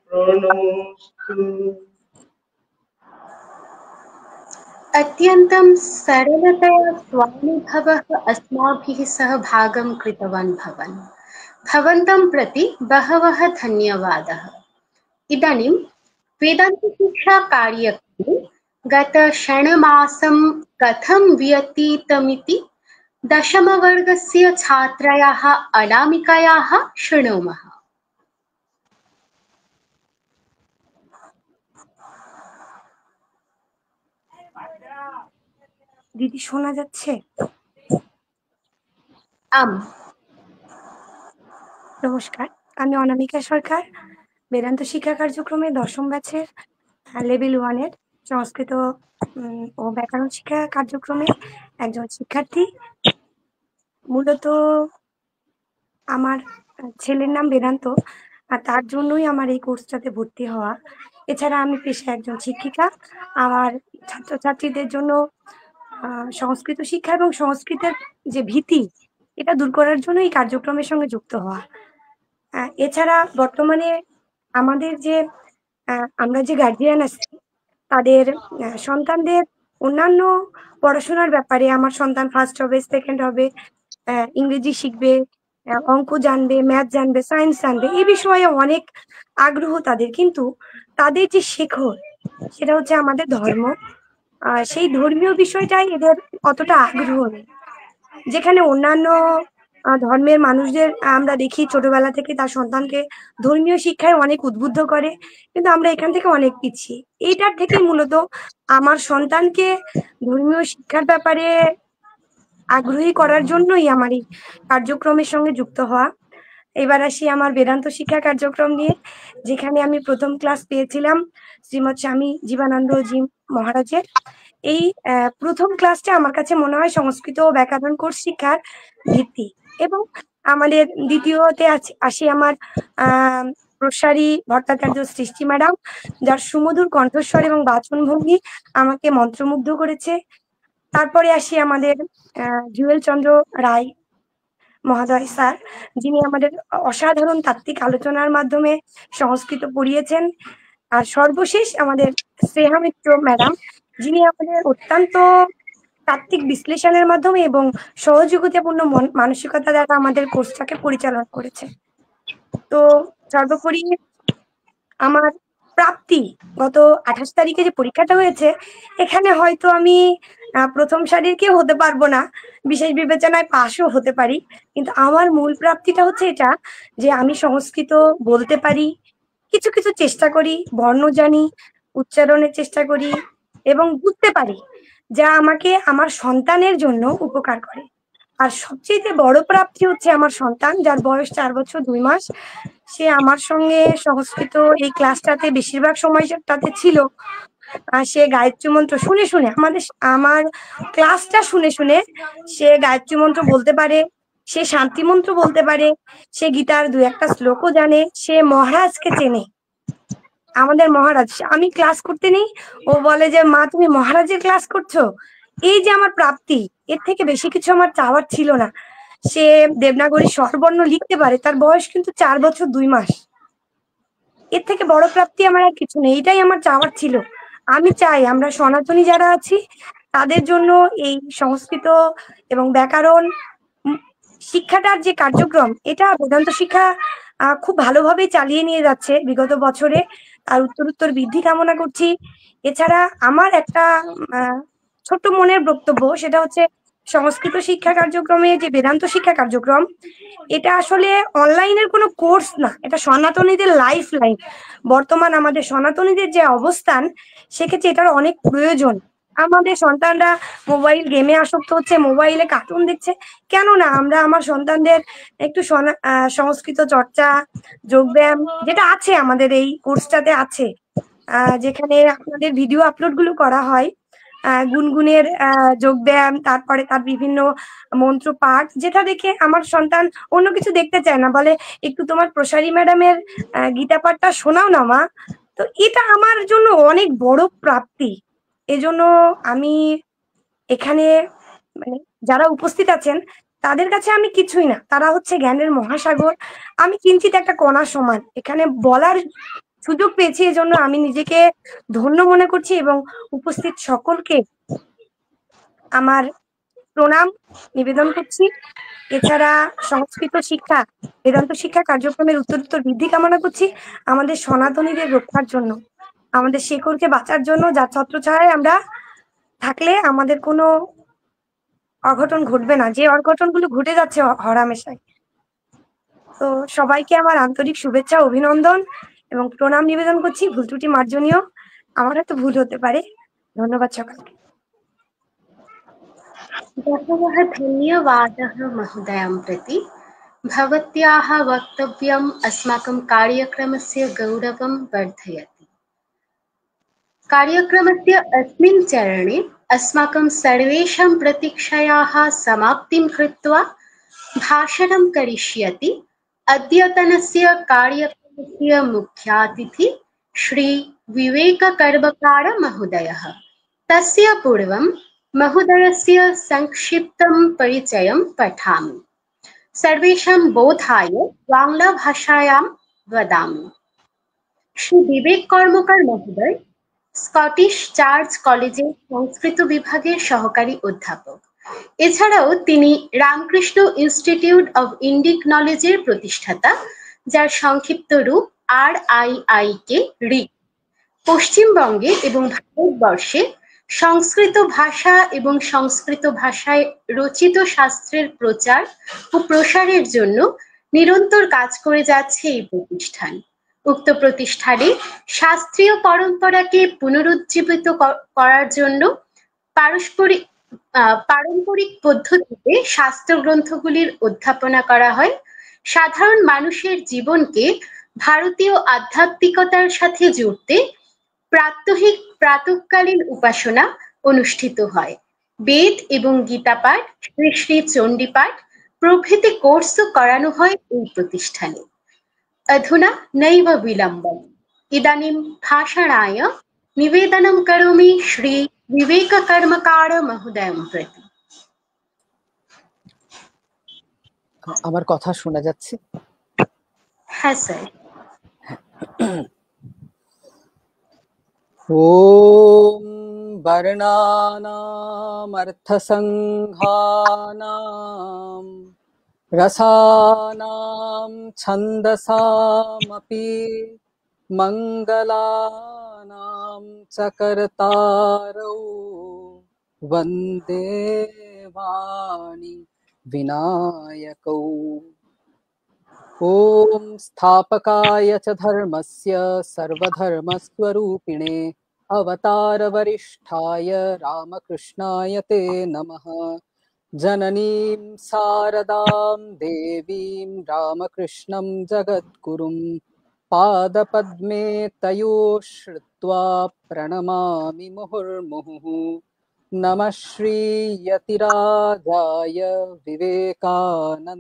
প্রণমস্তু। अत्यन्तं सरलतया स्वानुभवः अस्माभिः सह भागं कृतवान् भवान्। भवन्तं प्रति बहवः धन्यवादाः। इदानीं वेदान्तशिक्षा कार्यक्रमे गतषण्मासं कथं व्यतीतमिति दशमवर्गस्य छात्रायाः अनामिकायाः शृणुमः। দিদি শোনা যাচ্ছে? আম নমস্কার, আমি অনামিকা সরকার, বেদান্ত শিক্ষা কার্যক্রমে 10ম ব্যাচের লেভেল 1-এর সংস্কৃত ও ব্যাকরণ শিক্ষা কার্যক্রমের একজন শিক্ষার্থী। মূলত আমার ছেলের নাম বেদান্ত, আর তার জন্যই আমার এই কোর্সটাতে ভর্তি হওয়া। এছাড়া আমি পেশায় একজন শিক্ষিকা। আমার ছাত্রছাত্রীদের জন্য সংস্কৃত শিক্ষা এবং সংস্কৃতের যে ভীতি, এটা দূর করার জন্য এই কার্যক্রমের সঙ্গে যুক্ত হওয়া। এছাড়া বর্তমানে আমাদের যে আমরা যে গার্জিয়ান আছি, তাদের সন্তানদের অন্যান্য পড়াশোনার ব্যাপারে, আমার সন্তান ফার্স্ট হবে, সেকেন্ড হবে, ইংরেজি শিখবে, অঙ্ক জানবে, ম্যাথ জানবে, সায়েন্স জানবে, এই বিষয়ে অনেক আগ্রহ তাদের। কিন্তু তাদের যে শেখর, সেটা হচ্ছে আমাদের ধর্ম। সেই ধর্মীয় বিষয়টাই এদের অতটা আগ্রহ নেই। যেখানে অন্যান্য ধর্মের মানুষদের আমরা দেখি ছোটবেলা থেকে তার সন্তানকে ধর্মীয় শিক্ষায় অনেক উদ্বুদ্ধ করে, কিন্তু আমরা এখান থেকে অনেক পিছিয়ে। এইটার থেকেই মূলত আমার সন্তানকে ধর্মীয় শিক্ষার ব্যাপারে আগ্রহী করার জন্যই আমার এই কার্যক্রমের সঙ্গে যুক্ত হওয়া। এবার আসি আমার বেদান্ত শিক্ষা কার্যক্রম নিয়ে, যেখানে আমি প্রথম ক্লাস পেয়েছিলাম শ্রীমৎ স্বামী জীবানন্দ জি মহারাজের। এই প্রথম ক্লাসটা আমার কাছে মনে হয় সংস্কৃত ও ব্যাকরণ কোর্স শিক্ষার ভিত্তি। এবং আমাদের দ্বিতীয়তে আসি আমার প্রসারী ভট্টাচার্য সৃষ্টি ম্যাডাম, যার সুমধুর কণ্ঠস্বর এবং বাচনভঙ্গি আমাকে মন্ত্রমুগ্ধ করেছে। তারপরে আসি আমাদের জুয়েল চন্দ্র রায় মহোদয় স্যার, যিনি আমাদের অসাধারণ তাত্ত্বিক আলোচনার মাধ্যমে সংস্কৃত পড়িয়েছেন। আর সর্বশেষ আমাদের স্নেহা মিত্র ম্যাডাম, যিনি আমাদের অত্যন্ত তাত্ত্বিক বিশ্লেষণের মাধ্যমে এবং সহযোগিতাপূর্ণ মানসিকতা দ্বারা আমাদের কোর্সটাকে পরিচালনা করেছে। তো সর্বোপরি আমার প্রাপ্তি, গত 28 তারিখে যে পরীক্ষাটা হয়েছে, এখানে হয়তো আমি প্রথম সারির কেউ হতে পারবো না, বিশেষ বিবেচনায় পাশও হতে পারি, কিন্তু আমার মূল প্রাপ্তিটা হচ্ছে এটা যে আমি সংস্কৃত বলতে পারি, কিছু কিছু চেষ্টা করি, বর্ণ জানি, উচ্চারণের চেষ্টা করি এবং বুঝতে পারি, যা আমাকে আমার সন্তানের জন্য উপকার করে। আর সবচেয়ে বড় প্রাপ্তি হচ্ছে আমার সন্তান, যার বয়স 4 বছর 2 মাস। সে আমার সঙ্গে সংস্কৃত এই ক্লাসটাতে বেশিরভাগ সময়টাতে ছিল। সে গায়ত্রী মন্ত্র শুনে শুনে, আমার ক্লাসটা শুনে শুনে সে গায়ত্রী মন্ত্র বলতে পারে, সে শান্তি মন্ত্র বলতে পারে, সে গীতার 2-1টা শ্লোকও জানে, সে মহারাজকে চেনে। আমাদের মহারাজ, আমি ক্লাস করতে নেই, ও বলে যে মা তুমি মহারাজের ক্লাস করছো। এই যে আমার প্রাপ্তি, এর থেকে বেশি কিছু আমার চাওয়ার ছিল না। সে দেবনাগরী স্বরবর্ণ লিখতে পারে, তার বয়স কিন্তু 4 বছর 2 মাস। এর থেকে বড় প্রাপ্তি আমার আর কিছু নেই, এটাই আমার চাওয়ার ছিল। আমি চাই আমরা সনাতনী যারা আছি তাদের জন্য এই সংস্কৃত এবং ব্যাকরণ শিক্ষাটার যে কার্যক্রম, এটা বেদান্ত শিক্ষা খুব ভালোভাবে চালিয়ে নিয়ে যাচ্ছে বিগত বছরে, আর উত্তরোত্তর বৃদ্ধি কামনা করছি। এছাড়া আমার একটা ছোট্ট মনের বক্তব্য, সেটা হচ্ছে সংস্কৃত শিক্ষা কার্যক্রমে যে বেদান্ত শিক্ষা কার্যক্রম, এটা আসলে অনলাইনের কোনো কোর্স না, এটা সনাতনীদের লাইফ লাইন। বর্তমান আমাদের সনাতনীদের যে অবস্থান, সেক্ষেত্রে এটার অনেক প্রয়োজন। আমাদের সন্তানরা মোবাইল গেমে আসক্ত হচ্ছে, মোবাইলে কার্টুন দেখছে, কেন না আমরা আমার সন্তানদের একটু সংস্কৃত চর্চা, যোগব্যায়াম, যেটা আছে আমাদের এই কোর্সটাতে আছে, যেখানে আপনাদের ভিডিও আপলোড গুলো করা হয়, গুনগুনের যোগব্যায়াম, তারপরে তার বিভিন্ন মন্ত্র পাঠ, যেটা দেখে আমার সন্তান অন্য কিছু দেখতে চায় না, বলে একটু তোমার প্রসারী ম্যাডামের গীতা পাঠটা শোনাও না মা। তো এটা আমার জন্য অনেক বড় প্রাপ্তি। এজন্য আমি এখানে মানে যারা উপস্থিত আছেন তাদের কাছে আমি কিছুই না, তারা হচ্ছে জ্ঞানের মহাসাগর। আমি কিঞ্চিত একটা কণা সমান এখানে বলার সুযোগ পেয়েছি, এজন্য আমি নিজেকে ধন্য মনে করছি এবং উপস্থিত সকলকে আমার প্রণাম নিবেদন করছি। এছাড়া সংস্কৃত শিক্ষা, বেদান্ত শিক্ষা কার্যক্রমের উত্তরোত্তর বৃদ্ধি কামনা করছি, আমাদের সনাতনীদের রক্ষার জন্য, আমাদের শেকড়কে বাঁচার জন্য, যার ছত্রছায়ায় আমরা থাকলে আমাদের কোনো অঘটন ঘটবে না, যে অঘটনগুলো ঘটে যাচ্ছে হরহামেশাই। তো সবাইকে আমার আন্তরিক শুভেচ্ছা, অভিনন্দন এবং প্রণাম নিবেদন করছি। ভুল ত্রুটি মার্জনীয়, আমার হয়তো ভুল হতে পারে। ধন্যবাদ সকলকে। बहवः धन्यवादः महोदयां प्रति। भवत्याः वक्तव्यम् अस्माकं कार्यक्रमस्य गौरवं वर्धयति। कार्यक्रमस्य अस्मिन् चरणे अस्माकं सर्वेषां प्रतीक्षायाः समाप्तिं कृत्वा भाषणं करिष्यति अद्यतनस्य कार्यक्रमस्य मुख्यातिथि श्री विवेककर्मकार महोदयः। तस्य पूर्वं महोदयस्य संक्षिप्तं परिचयं पठामि। सर्वेषां बोधाय बाङ्ग्लाभाषायां वदामि। श्री विवेक কর্মকার মহোদয় স্কটিশ চার্চ কলেজের সংস্কৃত বিভাগের সহকারী অধ্যাপক। এছাড়াও তিনি রামকৃষ্ণ ইনস্টিটিউট অব ইন্ডিক নলেজের প্রতিষ্ঠাতা, যার সংক্ষিপ্ত রূপ RIIK রিক। পশ্চিমবঙ্গে এবং ভারতবর্ষে সংস্কৃত ভাষা এবং সংস্কৃত ভাষায় রচিত শাস্ত্রের প্রচার ও প্রসারের জন্য নিরন্তর কাজ করে যাচ্ছে এই প্রতিষ্ঠান। উক্ত প্রতিষ্ঠানে শাস্ত্রীয় পরম্পরাকে পুনরুজ্জীবিত করার জন্য পারম্পরিক পদ্ধতিতে শাস্ত্র গ্রন্থগুলির অধ্যাপনা করা হয়। সাধারণ মানুষের জীবনকে ভারতীয় আধ্যাত্মিকতার সাথে জুড়তে প্রাতঃকালীন উপাসনা অনুষ্ঠিত হয়। বেদ এবং গীতা পাঠ, শ্রী শ্রী চণ্ডী পাঠ প্রভৃতি কোর্সও করানো হয় এই প্রতিষ্ঠানে। अधुना नैव विलम्बम् इदानीं भाषणाय निवेदनं करोमि श्री विवेककर्मकार महोदयं प्रति। আমার কথা শোনা যাচ্ছে? হ্যাঁ স্যার। ওম বর্ণানাম অর্থসংঘানাম রসানাম ছন্দসামপি মঙ্গলানাম চ কর্তারৌ বন্দে বাণী विनायकौ। ओम स्थापकाय च धर्मस्य सर्वधर्मस्वरूपिणे अवतार वरिष्ठाय रामकृष्णाय ते नमः। जननीं शारदां देवीं रामकृष्णं जगद्गुरुं पादपद्मे तयो श्रुत्वा प्रणमामि मुहुर्मुहुः। नमः श्री यतिराजाय विवेकानन्दसूरये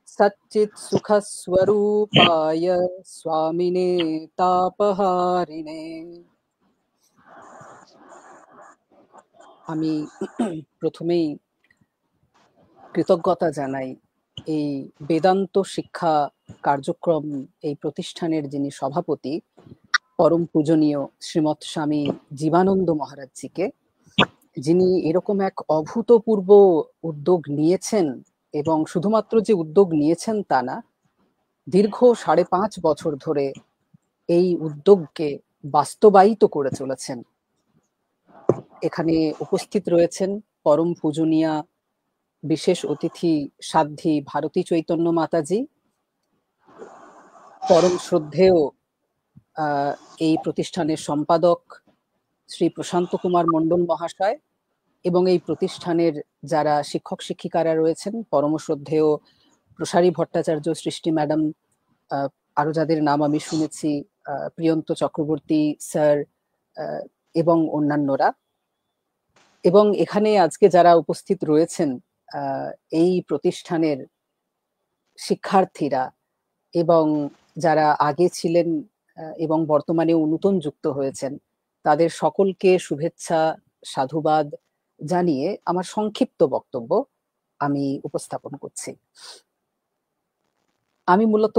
सच्चित् सुखस्वरूपाय स्वामिने तापहारिणे। আমি প্রথমেই কৃতজ্ঞতা জানাই এই বেদান্ত শিক্ষা কার্যক্রম এই প্রতিষ্ঠানের যিনি সভাপতি পরম পূজনীয় শ্রীমৎ স্বামী জীবানন্দ মহারাজজিকে, যিনি এরকম এক অভূতপূর্ব উদ্যোগ নিয়েছেন এবং শুধুমাত্র যে উদ্যোগ নিয়েছেন তা না, দীর্ঘ 5.5 বছর ধরে এই উদ্যোগকে বাস্তবায়িত করে চলেছেন। এখানে উপস্থিত রয়েছেন পরম পূজনীয়া বিশেষ অতিথি সাধ্বী ভারতী চৈতন্য মাতাজি, পরম শ্রদ্ধেয় এই প্রতিষ্ঠানের সম্পাদক শ্রী প্রশান্ত কুমার মণ্ডল মহাশয় এবং এই প্রতিষ্ঠানের যারা শিক্ষক শিক্ষিকারা রয়েছেন, পরম শ্রদ্ধেয় প্রসারী ভট্টাচার্য সৃষ্টি ম্যাডাম, আরো যাদের নাম আমি শুনেছি, প্রিয়ন্ত চক্রবর্তী স্যার এবং অন্যান্যরা, এবং এখানে আজকে যারা উপস্থিত রয়েছেন এই প্রতিষ্ঠানের শিক্ষার্থীরা এবং যারা আগে ছিলেন এবং বর্তমানে নতুন যুক্ত হয়েছেন, তাদের সকলকে শুভেচ্ছা সাধুবাদ জানিয়ে আমার সংক্ষিপ্ত বক্তব্য আমি উপস্থাপন করছি। আমি মূলত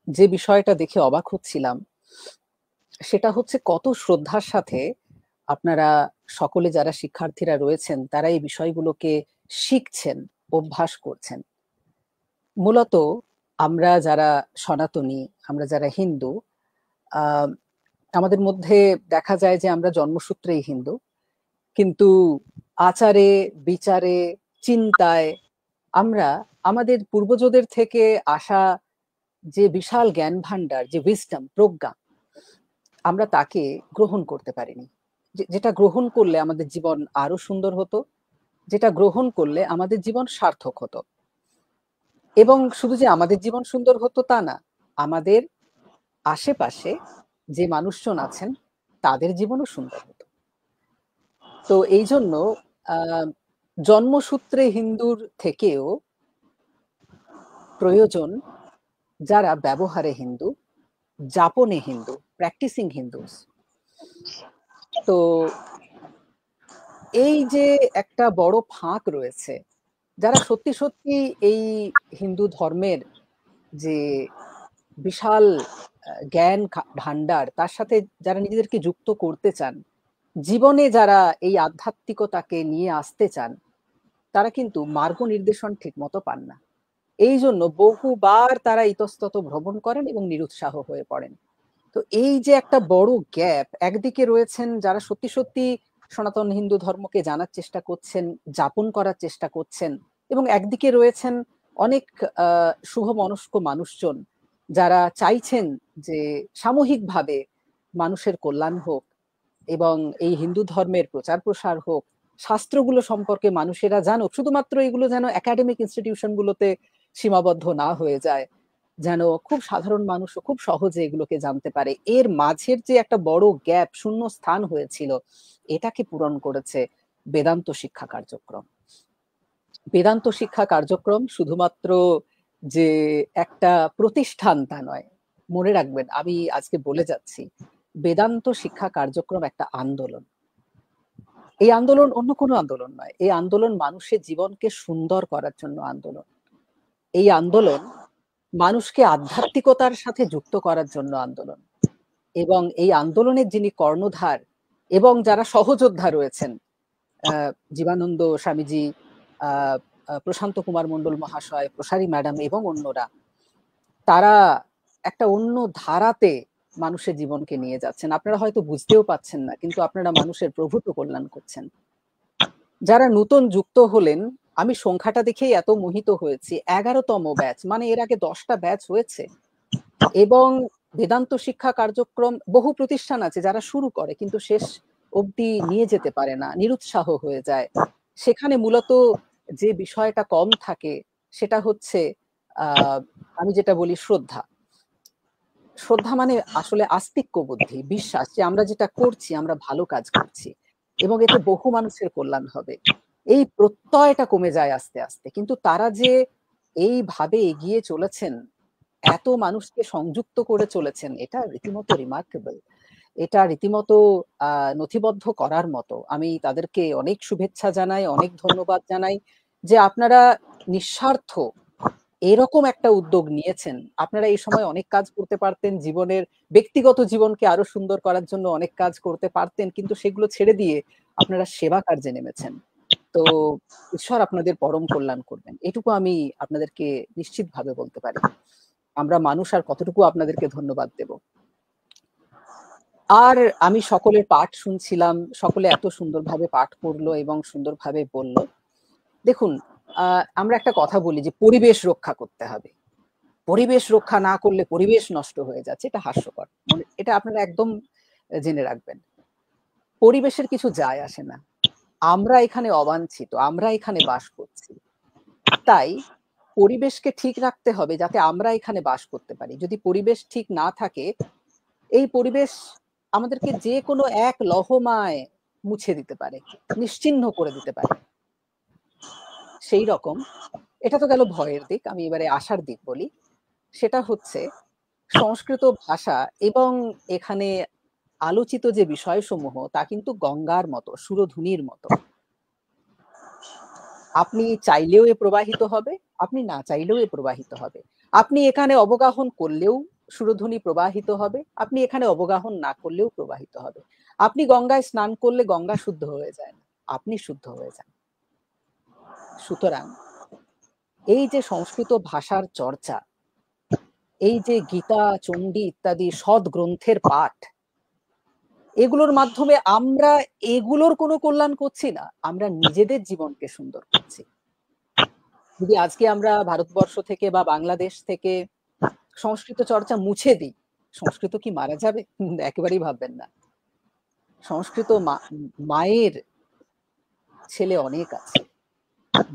যে বিষয়টা দেখে অবাক হচ্ছিলাম সেটা হচ্ছে কত শ্রদ্ধার সাথে আপনারা সকলে যারা শিক্ষার্থীরা রয়েছেন তারা এই বিষয়গুলোকে শিখছেন, অভ্যাস করছেন। মূলত আমরা যারা সনাতনী, আমরা যারা হিন্দু, আমাদের মধ্যে দেখা যায় যে আমরা জন্মসূত্রেই হিন্দু, কিন্তু আচারে বিচারে চিন্তায় আমরা আমাদের পূর্বজদের থেকে আসা যে বিশাল জ্ঞান ভান্ডার, যে উইজডম, প্রজ্ঞা, আমরা তাকে গ্রহণ করতে পারিনি। যেটা গ্রহণ করলে আমাদের জীবন আরো সুন্দর হতো, যেটা গ্রহণ করলে আমাদের জীবন সার্থক হতো। এবং শুধু যে আমাদের জীবন সুন্দর হতো তা না, আমাদের আশেপাশে যে মানুষজন আছেন তাদের জীবনও সুন্দর হতো। তো এই জন্য জন্মসূত্রে হিন্দুর থেকেও প্রয়োজন যারা ব্যবহারে হিন্দু, যাপনে হিন্দু, প্র্যাকটিসিং হিন্দুস। তো এই যে একটা বড় ফাঁক রয়েছে, যারা সত্যি সত্যি এই হিন্দু ধর্মের যে বিশাল জ্ঞান ভান্ডার তার সাথে যারা নিজেদেরকে যুক্ত করতে চান, জীবনে যারা এই আধ্যাত্মিকতাকে নিয়ে আসতে চান, তারা কিন্তু মার্গ নির্দেশন ঠিক মতো পান না। এই জন্য বহুবার তারা ইতস্তত ভ্রমণ করেন এবং নিরুৎসাহ হয়ে পড়েন। তো এই যে একটা বড় গ্যাপ, একদিকে রয়েছেন যারা সত্যি সত্যি সনাতন হিন্দু ধর্মকে জানার চেষ্টা করছেন, যাপন করার চেষ্টা করছেন, এবং একদিকে রয়েছেন অনেক শুভমনস্ক মানুষজন যারা চাইছেন যে সামূহিকভাবে মানুষের কল্যাণ হোক এবং এই হিন্দু ধর্মের প্রচার প্রসার হোক, শাস্ত্রগুলো সম্পর্কে মানুষেরা জানুক, শুধুমাত্র এগুলো যেন একাডেমিক ইনস্টিটিউশনগুলোতে সীমাবদ্ধ না হয়ে যায়, যেন খুব সাধারণ মানুষও খুব সহজে এগুলোকে জানতে পারে। এর মাঝের যে একটা বড় গ্যাপ, শূন্য স্থান হয়েছিল, এটাকে পূরণ করেছে বেদান্ত শিক্ষা কার্যক্রম। বেদান্ত শিক্ষা কার্যক্রম শুধুমাত্র যে একটা প্রতিষ্ঠান তা নয়, মনে রাখবেন, আমি আজকে বলে যাচ্ছি, বেদান্ত শিক্ষা কার্যক্রম একটা আন্দোলন। এই আন্দোলন অন্য কোনো আন্দোলন নয়, এই আন্দোলন মানুষের জীবনকে সুন্দর করার জন্য আন্দোলন। এই আন্দোলন মানুষকে আধ্যাত্মিকতার সাথে যুক্ত করার জন্য আন্দোলন। এবং এই আন্দোলনের যিনি কর্ণধার এবং যারা সহযোদ্ধা রয়েছেন, জীবানন্দ স্বামীজি, প্রশান্ত কুমার মণ্ডল মহাশয়, প্রসারী ম্যাডাম এবং অন্যরা, তারা একটা অন্য ধারাতে মানুষের জীবনকে নিয়ে যাচ্ছেন। আপনারা হয়তো বুঝতেও পাচ্ছেন না, কিন্তু আপনারা মানুষের প্রভূত কল্যাণ করছেন। যারা নতুন যুক্ত হলেন, আমি সংখ্যাটা দেখেই এত মোহিত হয়েছি, 11তম ব্যাচ, মানে এর আগে 10টা ব্যাচ হয়েছে। এবং বেদান্ত শিক্ষা কার্যক্রম, বহু প্রতিষ্ঠান আছে যারা শুরু করে কিন্তু শেষ অবধি নিয়ে যেতে পারে না, নিরুৎসাহ হয়ে যায়। সেখানে মূলত যে বিষয়টা কম থাকে সেটা হচ্ছে আমি যেটা বলি শ্রদ্ধা। শ্রদ্ধা মানে আসলে আস্তিক্য বুদ্ধি, বিশ্বাস যে আমরা যেটা করছি আমরা ভালো কাজ করছি এবং এতে বহু মানুষের কল্যাণ হবে। এই প্রত্যয়টা কমে যায় আস্তে আস্তে। কিন্তু তারা যে এইভাবে এগিয়ে চলেছেন, এত মানুষকে সংযুক্ত করে চলেছেন, এটা রীতিমতো রিমার্কেবল, এটা রীতিমতো নথিবদ্ধ করার মতো। আমি তাদেরকে অনেক শুভেচ্ছা জানাই, অনেক ধন্যবাদ জানাই যে আপনারা নিঃস্বার্থ এরকম একটা উদ্যোগ নিয়েছেন। আপনারা এই সময় অনেক কাজ করতে পারতেন, জীবনের ব্যক্তিগত জীবনকে আরো সুন্দর করার জন্য অনেক কাজ করতে পারতেন, কিন্তু সেগুলো ছেড়ে দিয়ে আপনারা সেবা কার্যে নেমেছেন। তো ঈশ্বর আপনাদের পরম কল্যাণ করবেন, এটুকু আমি আপনাদেরকে নিশ্চিতভাবে বলতে পারি। আমরা মানুষ আর কতটুকু আপনাদেরকে ধন্যবাদ দেব। আর আমি সকলের পাঠ শুনছিলাম, সকলে এত সুন্দরভাবে পাঠ করলো এবং সুন্দরভাবে বলল। দেখুন, আমরা একটা কথা বলি যে পরিবেশ রক্ষা করতে হবে, পরিবেশ রক্ষা না করলে পরিবেশ নষ্ট হয়ে যাচ্ছে, এটা হাস্যকর। এটা আপনারা একদম জেনে রাখবেন। পরিবেশের কিছু যায় আসে না, আমরা এখানে অবাঞ্ছিত, আমরা এখানে বাস করছি, তাই পরিবেশকে ঠিক রাখতে হবে যাতে আমরা এখানে বাস করতে পারি। যদি পরিবেশ ঠিক না থাকে, এই পরিবেশ আমাদেরকে যে কোনো এক লহমায় মুছে দিতে পারে, নিশ্চিহ্ন করে দিতে পারে। সেই রকম, এটা তো গেল ভয়ের দিক, আমি এবারে আশার দিক বলি। সেটা হচ্ছে সংস্কৃত ভাষা এবং এখানে আলোচিত যে বিষয়সমূহ তা কিন্তু গঙ্গার মতো, সুরধুনির মতো। আপনি চাইলেও এ প্রবাহিত হবে, আপনি না চাইলেও এ প্রবাহিত হবে। আপনি এখানে অবগাহন করলেও সুরধুনি প্রবাহিত হবে, আপনি এখানে অবগাহন না করলেও প্রবাহিত হবে। আপনি গঙ্গায় স্নান করলে গঙ্গা শুদ্ধ হয়ে যায় না, আপনি শুদ্ধ হয়ে যান। সুতরাং এই যে সংস্কৃত ভাষার চর্চা, এই যে গীতা, চণ্ডী ইত্যাদি সৎ গ্রন্থের পাঠ, এগুলোর মাধ্যমে আমরা এগুলোর কোনো কল্যাণ করছি না, আমরা নিজেদের জীবনকে সুন্দর করছি। যদি আজকে আমরা ভারতবর্ষ থেকে বা বাংলাদেশ থেকে সংস্কৃত চর্চা মুছে দিই, সংস্কৃত কি মারা যাবে? একেবারেই ভাববেন না। সংস্কৃত মায়ের ছেলে অনেক আছে,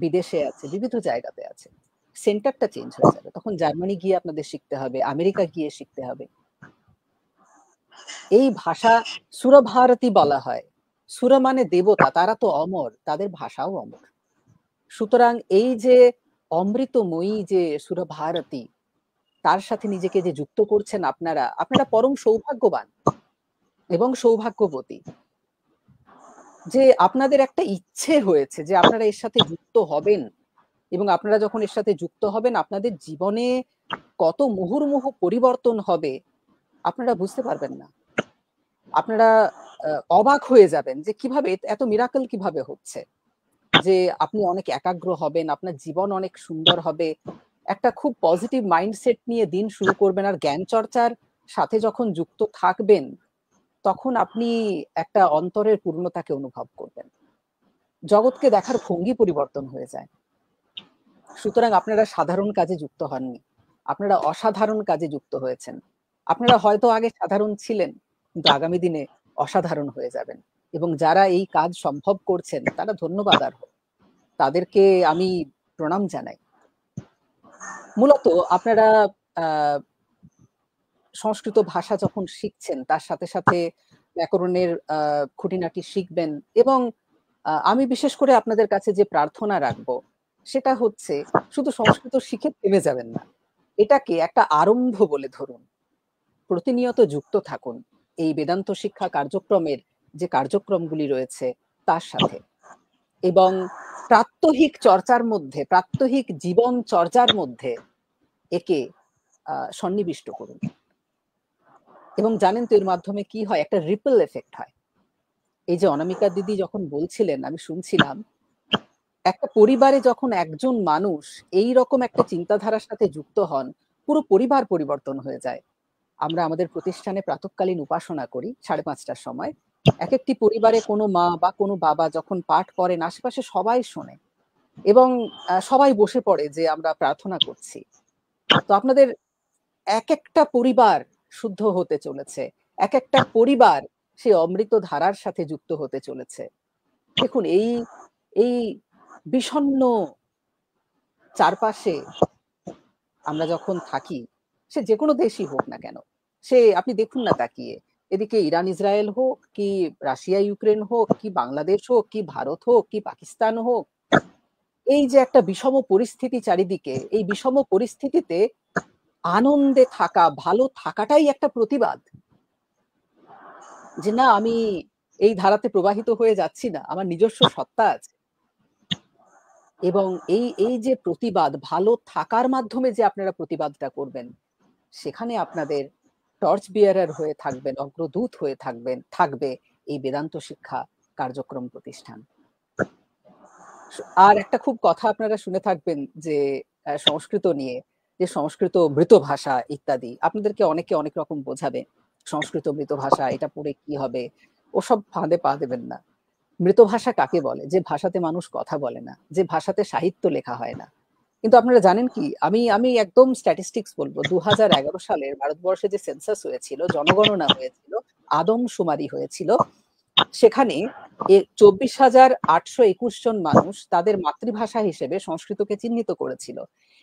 বিদেশে আছে, বিবিধ জায়গাতে আছে। সেন্টারটা চেঞ্জ হয়ে যাবে, তখন জার্মানি গিয়ে আপনাদের শিখতে হবে, আমেরিকা গিয়ে শিখতে হবে। এই ভাষা সুরভারতী বলা হয়। সুর মানে দেবতা, তারা তো অমর, তাদের ভাষাও অমর। সুতরাং এই যে অমৃতময়ী যে সুরভারতী, তার সাথে নিজেকে যে যুক্ত করছেন আপনারা, আপনারা পরম সৌভাগ্যবান এবং সৌভাগ্যবতী যে আপনাদের একটা ইচ্ছে হয়েছে যে আপনারা এর সাথে যুক্ত হবেন, এবং আপনারা যখন এর সাথে যুক্ত হবেন আপনাদের জীবনে কত মুহুর্মুহু পরিবর্তন হবে আপনারা বুঝতে পারবেন না। আপনারা অবাক হয়ে যাবেন যে কিভাবে এত মিরাকল কিভাবে হচ্ছে, যে আপনি অনেক একাগ্র হবেন, আপনার জীবন অনেক সুন্দর হবে, একটা খুব পজিটিভ মাইন্ডসেট নিয়ে দিন শুরু করবেন। আর জ্ঞান চর্চার সাথে যখন যুক্ত থাকবেন তখন আপনি একটা অন্তরের পূর্ণতাকে অনুভব করবেন, জগৎকে দেখার ভঙ্গি পরিবর্তন হয়ে যায়। সুতরাং আপনারা সাধারণ কাজে যুক্ত হননি, আপনারা অসাধারণ কাজে যুক্ত হয়েছেন। আপনারা হয়তো আগে সাধারণ ছিলেন, কিন্তু আগামী দিনে অসাধারণ হয়ে যাবেন। এবং যারা এই কাজ সম্ভব করছেন তারা ধন্যবাদার্হ, তাদেরকে আমি প্রণাম জানাই। মূলত আপনারা সংস্কৃত ভাষা যখন শিখছেন তার সাথে সাথে ব্যাকরণের খুঁটিনাটি শিখবেন। এবং আমি বিশেষ করে আপনাদের কাছে যে প্রার্থনা রাখবো সেটা হচ্ছে শুধু সংস্কৃত শিখে থেমে যাবেন না, এটাকে একটা আরম্ভ বলে ধরুন, প্রতিনিয়ত যুক্ত থাকুন এই বেদান্ত শিক্ষা কার্যক্রমের যে কার্যক্রমগুলি রয়েছে তার সাথে, এবং প্রাত্যহিক চর্চার মধ্যে, প্রাত্যহিক জীবন চর্চার মধ্যে একে সন্নিবিষ্ট করুন। এবং জানেন তো এর মাধ্যমে কি হয়, একটা রিপল এফেক্ট হয়। এই যে অনামিকা দিদি যখন বলছিলেন আমি শুনছিলাম, একটা পরিবারে যখন একজন মানুষ এই রকম একটা চিন্তাধারার সাথে যুক্ত হন পুরো পরিবার পরিবর্তন হয়ে যায়। আমরা আমাদের প্রতিষ্ঠানে প্রাতঃকালীন উপাসনা করি 5:30টার সময়। এক একটি পরিবারে কোনো মা বা কোনো বাবা যখন পাঠ করেন আশেপাশে সবাই শোনে এবং সবাই বসে পড়ে যে আমরা প্রার্থনা করছি। তো আপনাদের এক একটা পরিবার শুদ্ধ হতে চলেছে, এক একটা পরিবার সে অমৃত ধারার সাথে যুক্ত হতে চলেছে। দেখুন এই বিষণ্ণ চারপাশে আমরা যখন থাকি, সে যে কোনো দেশই হোক না কেন, সে আপনি দেখুন না তাকিয়ে, এদিকে ইরান ইসরায়েল হোক কি রাশিয়া ইউক্রেন হোক কি বাংলাদেশ হোক কি ভারত হোক কি পাকিস্তান হোক, এই যে একটা বিষম পরিস্থিতি চারিদিকে, এই বিষম পরিস্থিতিতে আনন্দে থাকা, ভালো থাকাটাই একটা প্রতিবাদ, যে না আমি এই ধারাতে প্রবাহিত হয়ে যাচ্ছি না, আমার নিজস্ব সত্তা আছে। এবং এই যে প্রতিবাদ, ভালো থাকার মাধ্যমে যে আপনারা প্রতিবাদটা করবেন, সেখানে আপনাদের টর্চ বিয়ারার হয়ে থাকবেন, অগ্রদূত হয়ে থাকবে এই বেদান্ত শিক্ষা কার্যক্রম প্রতিষ্ঠান। আর একটা খুব কথা আপনারা শুনে থাকবেন যে সংস্কৃত নিয়ে, যে সংস্কৃত মৃত ভাষা ইত্যাদি, আপনাদেরকে অনেকে অনেক রকম বোঝাবে সংস্কৃত মৃত ভাষা, এটা পড়ে কি হবে, ওসব ফাঁদে পা দেবেন না। মৃত ভাষা কাকে বলে? যে ভাষাতে মানুষ কথা বলে না, যে ভাষাতে সাহিত্য লেখা হয় না। কিন্তু আপনারা জানেন কি, আমি একদম স্ট্যাটিস্টিক্স বলবো, 2011 সালের ভারতবর্ষে যে সেন্সাস হয়েছিল, জনগণনা হয়েছিল, আদমশুমারি হয়েছিল, সেখানে 24,821 জন মানুষ তাদের মাতৃভাষা হিসেবে সংস্কৃতকে চিহ্নিত করেছিল,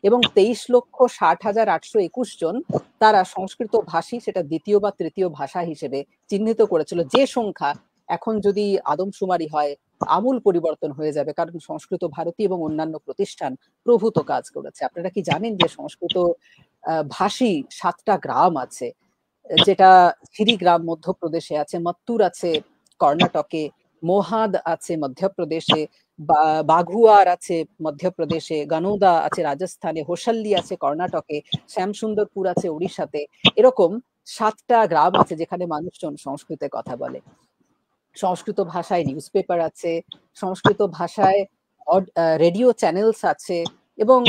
এবং 23,60,821 জন তারা সংস্কৃত ভাষী, সেটা দ্বিতীয় বা তৃতীয় ভাষা হিসেবে চিহ্নিত করেছিল। যে সংখ্যা এখন যদি আদমশুমারি হয় আমূল পরিবর্তন হয়ে যাবে, কারণ সংস্কৃত ভারতী এবং অন্যান্য প্রতিষ্ঠান প্রভূত কাজ করেছে। আপনারা কি জানেন যে সংস্কৃত ভাষী 7টা গ্রাম আছে, যেটা ঝিরি গ্রাম মধ্যপ্রদেশে আছে, মত্তুর আছে কর্ণাটকে, মোহাদ আছে মধ্যপ্রদেশে, বাঘুয়ার আছে মধ্যপ্রদেশে, গনোদা আছে রাজস্থানে, হোসাল্লি আছে কর্ণাটকে, শ্যামসুন্দরপুর আছে উড়িষ্যাতে। এরকম 7টা গ্রাম আছে যেখানে মানুষজন সংস্কৃতে কথা বলে। সংস্কৃত ভাষায় নিউজ পেপার আছে, সংস্কৃত ভাষায় রেডিও চ্যানেলস আছে, এবং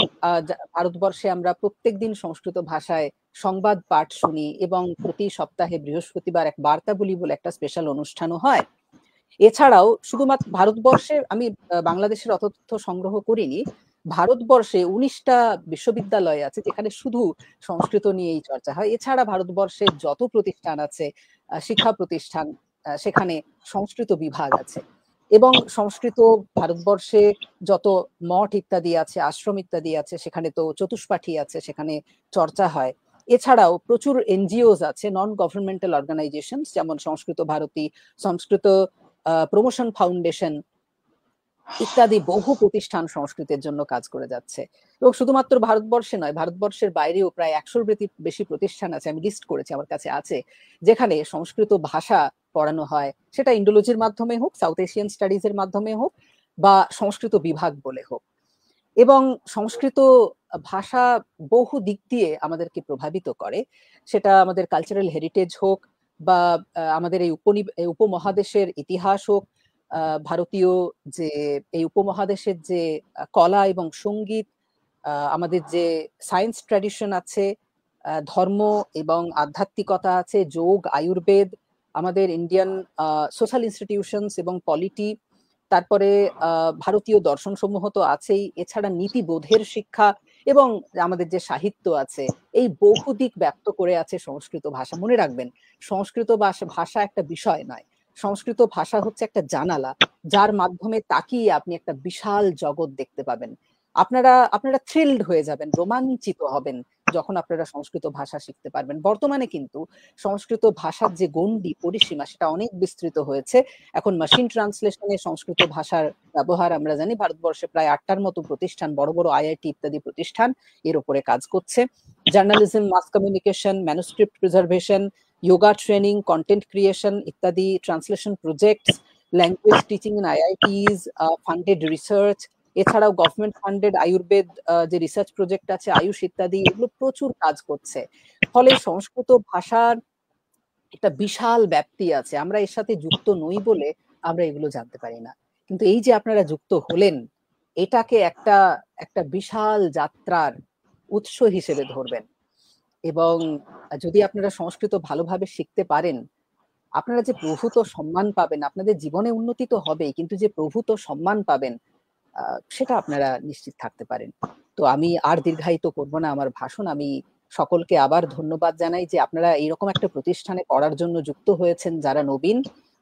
ভারতবর্ষে আমরা প্রত্যেকদিন সংস্কৃত ভাষায় সংবাদ পাঠ শুনি, এবং প্রতি সপ্তাহে বৃহস্পতিবার এক বার্তাবলী বলে একটা স্পেশাল অনুষ্ঠানও হয়। এছাড়াও শুধুমাত্র ভারতবর্ষে, আমি বাংলাদেশের অত তথ্য সংগ্রহ করিনি, ভারতবর্ষে 19টা বিশ্ববিদ্যালয় আছে যেখানে শুধু সংস্কৃত নিয়েই চর্চা হয়। এছাড়া ভারতবর্ষে যত প্রতিষ্ঠান আছে, শিক্ষা প্রতিষ্ঠান, সেখানে সংস্কৃত বিভাগ আছে এবং সংস্কৃত ভারতবর্ষে যত মঠ ইত্যাদি আছে, আশ্রম ইত্যাদি আছে, সেখানে তো চতুষ্পাঠী আছে, সেখানে চর্চা হয়। এছাড়াও প্রচুর এনজিওস আছে, নন গভর্নমেন্টাল অর্গানাইজেশন, যেমন সংস্কৃত ভারতী, সংস্কৃত প্রমোশন ফাউন্ডেশন ইত্যাদি বহু প্রতিষ্ঠান সংস্কৃতের জন্য কাজ করে যাচ্ছে। এবং শুধুমাত্র ভারতবর্ষে নয়, ভারতবর্ষের বাইরেও প্রায় 100-র বেশি প্রতিষ্ঠান আছে, আমি লিস্ট করেছি, আমার কাছে আছে, যেখানে সংস্কৃত ভাষা পড়ানো হয়, সেটা ইন্ডোলজির মাধ্যমে হোক, সাউথ এশিয়ান স্টাডিজ এর মাধ্যমে হোক, বা সংস্কৃত বিভাগ বলে হোক। এবং সংস্কৃত ভাষা বহু দিক দিয়ে আমাদেরকে প্রভাবিত করে, সেটা আমাদের কালচারাল হেরিটেজ হোক, বা আমাদের এই উপমহাদেশের ইতিহাস হোক, ভারতীয় যে এই উপমহাদেশের যে কলা এবং সঙ্গীত, আমাদের যে সায়েন্স ট্র্যাডিশন আছে, ধর্ম এবং আধ্যাত্মিকতা আছে, যোগ, আয়ুর্বেদ, আমাদের ইন্ডিয়ান সোশ্যাল ইনস্টিটিউশনস এবং পলিটি, তারপরে ভারতীয় দর্শন সমূহ তো আছেই, এছাড়া নীতিবোধের শিক্ষা এবং আমাদের যে সাহিত্য আছে, এই বহু দিক ব্যক্ত করে আছে সংস্কৃত ভাষা। মনে রাখবেন, সংস্কৃত ভাষা একটা বিষয় নয়, সংস্কৃত ভাষা হচ্ছে একটা জানালা, যার মাধ্যমে তাকিয়ে আপনি একটা বিশাল জগৎ দেখতে পাবেন। আপনারা থ্রিলড হয়ে যাবেন, রোমাঞ্চিত হবেন যখন আপনারা সংস্কৃত ভাষা শিখতে পারবেন। বর্তমানে কিন্তু সংস্কৃত ভাষার যে গণ্ডি পরিসীমা, সেটা অনেক বিস্তৃত হয়েছে। এখন মেশিন ট্রান্সলেশনে সংস্কৃত ভাষার ব্যবহার আমরা জানি, ভারতবর্ষে প্রায় 8টার মতো প্রতিষ্ঠান, বড় বড় আইআইটি ইত্যাদি প্রতিষ্ঠান এর উপরে কাজ করছে। Journalism, mass communication, manuscript preservation, yoga training, content creation ইত্যাদি, translation projects, language teaching in IITs, funded research, এছাড়াও গভর্নমেন্ট ফান্ডেড আয়ুর্বেদ যে রিসার্চ প্রজেক্ট আছে, আয়ুষ ইত্যাদি, এগুলো প্রচুর কাজ করছে। ফলে সংস্কৃত ভাষার একটা বিশাল ব্যাপ্তি আছে, আমরা এর সাথে যুক্ত নই বলে আমরা এগুলো জানতে পারি না। কিন্তু এই যে আপনারা যুক্ত হলেন, এটাকে একটা বিশাল যাত্রার উৎস হিসেবে ধরবেন। এবং যদি আপনারা সংস্কৃত ভালোভাবে শিখতে পারেন, আপনারা যে প্রভূত সম্মান পাবেন, আপনাদের জীবনে উন্নতি তো হবেই, কিন্তু যে প্রভূত সম্মান পাবেন সেটা আপনারা নিশ্চিত থাকতে পারেন। তো আমি আর দীর্ঘায়িত করব না আমার ভাষণ। আমি সকলকে আবার ধন্যবাদ জানাই যে আপনারা এইরকম একটা প্রতিষ্ঠানে পড়ার জন্য যুক্ত হয়েছেন। যারা নবীন,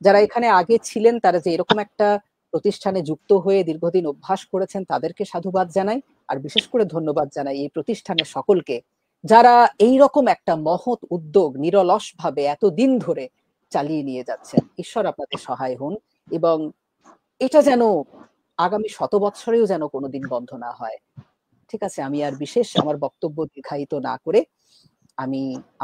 যারা এখানে আগে ছিলেন, তারা যে এরকম একটা প্রতিষ্ঠানে যুক্ত হয়ে দীর্ঘদিন অভ্যাস করেছেন, তাদেরকে সাধুবাদ জানাই। আর বিশেষ করে ধন্যবাদ জানাই এই প্রতিষ্ঠানের সকলকে, যারা এইরকম একটা মহৎ উদ্যোগ নিরলসভাবে এতদিন ধরে চালিয়ে নিয়ে যাচ্ছেন। ঈশ্বর আপনাদের সহায় হন এবং এটা যেন আগামী 100 বৎসরেও যেন কোনোদিন বন্ধ না হয়। ঠিক আছে, আমি আর বিশেষ আমার বক্তব্য দীর্ঘায়িত না করে,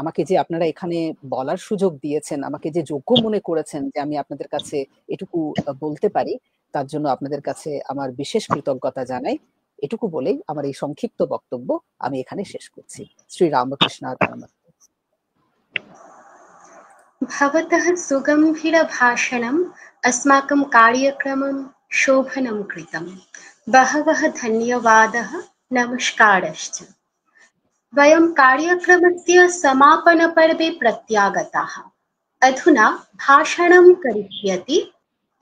আমাকে যে আপনারা এখানে বলার সুযোগ দিয়েছেন, আমাকে যে যোগ্য মনে করেছেন যে আমি আপনাদের কাছে এটুকু বলতে পারি, তার জন্য আপনাদের কাছে আমার বিশেষ কৃতজ্ঞতা জানাই। এটুকু বলেই আমার এই সংক্ষিপ্ত বক্তব্য আমি এখানে শেষ করছি। শ্রী রামকৃষ্ণার্পণমস্তু। भवतः सुगम्भीरभाषणम् अस्माकं कार्यक्रमं शोभनं कृतं। बहवः धन्यवादः, नमस्कारश्च। वयं कार्यक्रमस्य समापनपर्वे प्रत्यागताः। अधुना भाषणं करिष्यति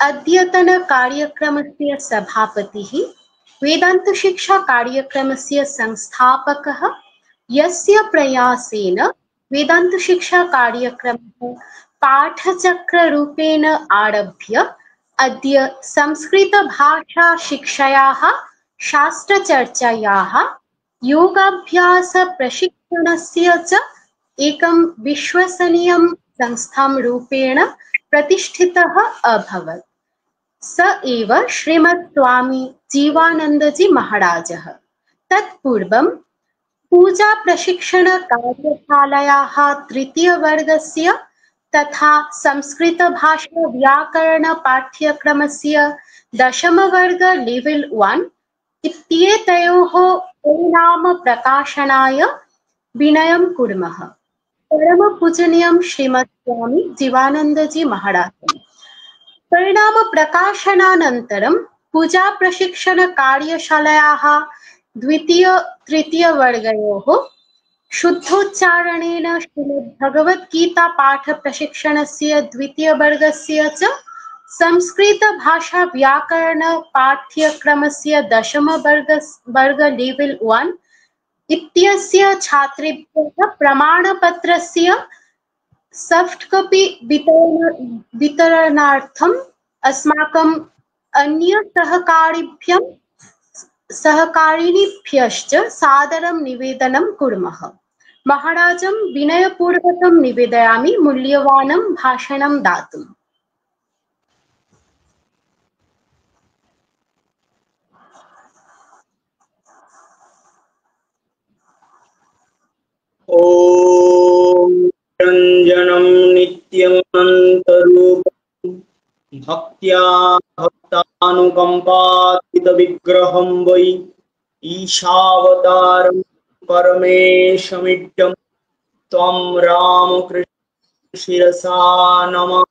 अद्यतनकार्यक्रमस्य सभापतिः, वेदान्तशिक्षाकार्यक्रमस्य संस्थापकः, यस्य प्रयासेन वेदान्तशिक्षाकार्यक्रमः पाठचक्ररूपेण आरभ्य अद्य संस्कृतभाषाशिक्षायाः, शास्त्रचर्चायाः, योगाभ्यासप्रशिक्षणस्य च एकं विश्वसनीयं संस्थां रूपेण प्रतिष्ठितः अभवत्। स एव श्रीमत् स्वामी जीवानन्दजी महाराजः। तत्पूर्वं पूजा प्रशिक्षण कार्यशालायाः 3य-वर्गस्य तथा संस्कृत भाषा व्याकरण पाठ्यक्रमस्य 10म-वर्ग लेवल 1 इत्येतयोः परिणाम प्रकाशनाय विनयं कुर्मः। परम पूजनीयं श्रीमत् स्वामी जीवानन्दजी महाराज। परिणाम प्रकाशनानन्तरं पूजा प्रशिक्षण कार्यशालायाः 2य-तृतीय-वर्गयोः शुद्धोच्चारणेन श्रीमद्भगवद्गीता पाठ प्रशिक्षणस्य 2य-वर्गस्य च संस्कृत भाषा व्याकरण पाठ्यक्रमस्य 10म-वर्ग लेवल 1 इत्यस्य छात्रेभ्यः प्रमाणपत्रस्य सॉफ्ट कॉपी वितरणार्थम् अस्माकं सहकारिणीभ्यश्च सादरं निवेदनं कुर्मः। महाराजं विनयपूर्वकं निवेदयामि मूल्यवानं भाषणं दातुम्। ॐ निरञ्जनं नित्यमनन्तरूपं भक्त्या भक्तानुकम्पातीतविग्रहं वै ईशावतारं परमेशमिड्डं त्वं रामकृष्ण शिरसा नमः।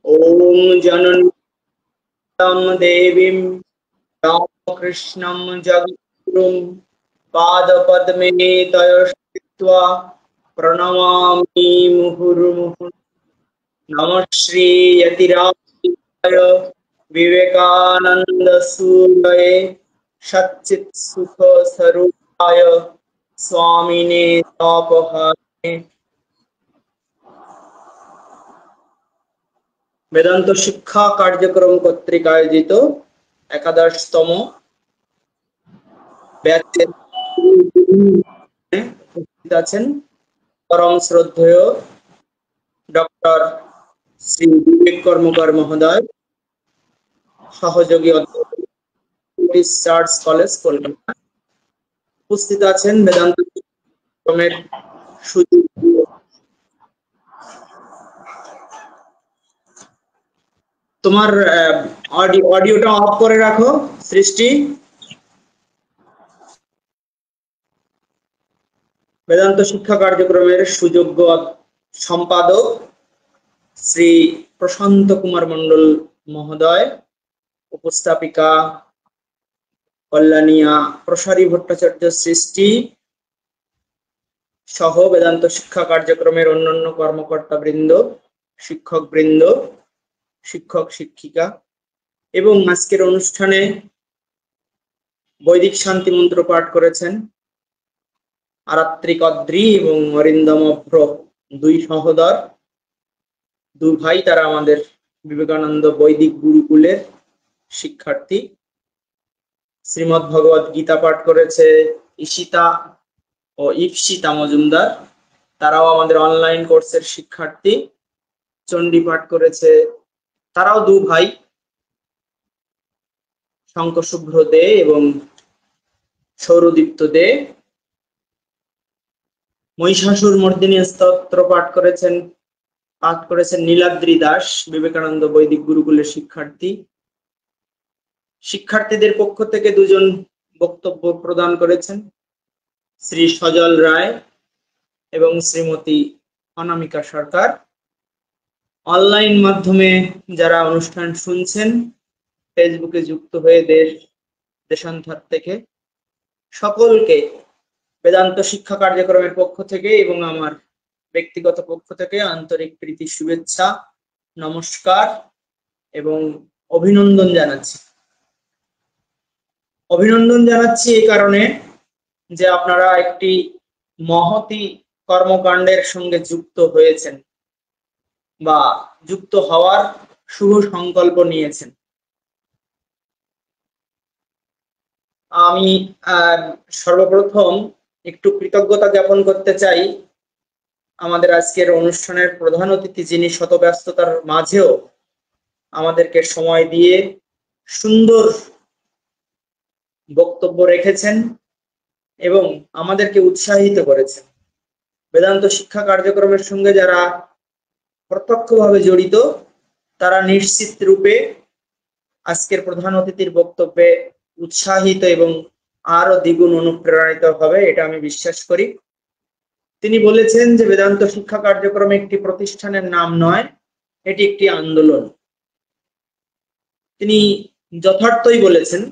ॐ जननीं देवीं रामकृष्णं जगद्गुरुं पादपद्मे तय स्थित्वा प्रणमामि मुहुर्मुहुः। नमः श्री यतिराजाय विवेकानंद सूरये सच्चित् सुख स्वरूपाय स्वामिने तापहारिणे। वेदांत शिक्षा कार्यक्रम কর্তৃক আয়োজিত একাদশতম ব্যাচের উপস্থিত আছেন পরম শ্রদ্ধেয় ডক্টর শ্রী বিবেক কর্মকার মহোদয়, সহযোগী অধ্যাপক চার্চ কলেজ কলকাতা। উপস্থিত আছেন বেদান্ত ক্রমের তোমার অডিওটা অফ করে রাখো সৃষ্টি। বেদান্ত শিক্ষা কার্যক্রমের সুযোগ্য সম্পাদক শ্রী প্রশান্ত কুমার মন্ডল মহোদয়, উপস্থাপিকা কল্যাণিয়া প্রসারী ভট্টাচার্য সৃষ্টি সহ বেদান্ত শিক্ষা কার্যক্রমের অন্যান্য কর্মকর্তা বৃন্দ, শিক্ষক বৃন্দ, শিক্ষক শিক্ষিকা এবং আজকের অনুষ্ঠানে বৈদিক শান্তি মন্ত্র পাঠ করেছেন আরাত্রিক অদ্রি এবং অরিন্দম অভ্র দুই সহোদর, দুই ভাই। তারা আমাদের বিবেকানন্দ বৈদিক গুরুকুলের শিক্ষার্থী। শ্রীমদ্ ভগবত গীতা পাঠ করেছে ঈশিতা ও ইপসিতা মজুমদার, তারাও আমাদের অনলাইন কোর্সের শিক্ষার্থী। চণ্ডী পাঠ করেছে, তারাও দু ভাই, শঙ্কশুভ্র দে এবং সৌরদীপ্ত দে। মহিষাসুর মর্দিনী স্তোত্র পাঠ করেছেন নীলাদ্রি দাস, বিবেকানন্দ বৈদিক গুরুকুলের শিক্ষার্থী। শিক্ষার্থীদের পক্ষ থেকে দুজন বক্তব্য প্রদান করেছেন, শ্রী সজল রায় এবং শ্রীমতী অনামিকা সরকার। অনলাইন মাধ্যমে যারা অনুষ্ঠান শুনছেন, ফেসবুকে যুক্ত হয়ে দেশান্তর থেকে সকলকে বেদান্ত শিক্ষা কার্যক্রমের পক্ষ থেকে এবং আমার ব্যক্তিগত পক্ষ থেকে আন্তরিক প্রীতি শুভেচ্ছা, নমস্কার এবং অভিনন্দন জানাচ্ছি। অভিনন্দন জানাচ্ছি এই কারণে যে আপনারা একটি মহতি কর্মকাণ্ডের সঙ্গে যুক্ত হয়েছেন বা যুক্ত হওয়ার শুভ সংকল্প নিয়েছেন। আমি সর্বপ্রথম একটু কৃতজ্ঞতা জ্ঞাপন করতে চাই আমাদের আজকের অনুষ্ঠানের প্রধান অতিথি, যিনি শত ব্যস্ততার মাঝেও আমাদেরকে সময় দিয়ে সুন্দর বক্তব্য রেখেছেন এবং আমাদেরকে উৎসাহিত করেছেন। বেদান্ত শিক্ষা কার্যক্রমের সঙ্গে যারা প্রত্যক্ষভাবে জড়িত তারা নিশ্চিত রূপে আজকের প্রধান অতিথির বক্তব্যে উৎসাহিত এবং আরো দ্বিগুণ অনুপ্রেরণিত হবে, এটা আমি বিশ্বাস করি। তিনি বলেছেন যে বেদান্ত শিক্ষা কার্যক্রম একটি প্রতিষ্ঠানের নাম নয়, এটি একটি আন্দোলন। তিনি যথার্থই বলেছেন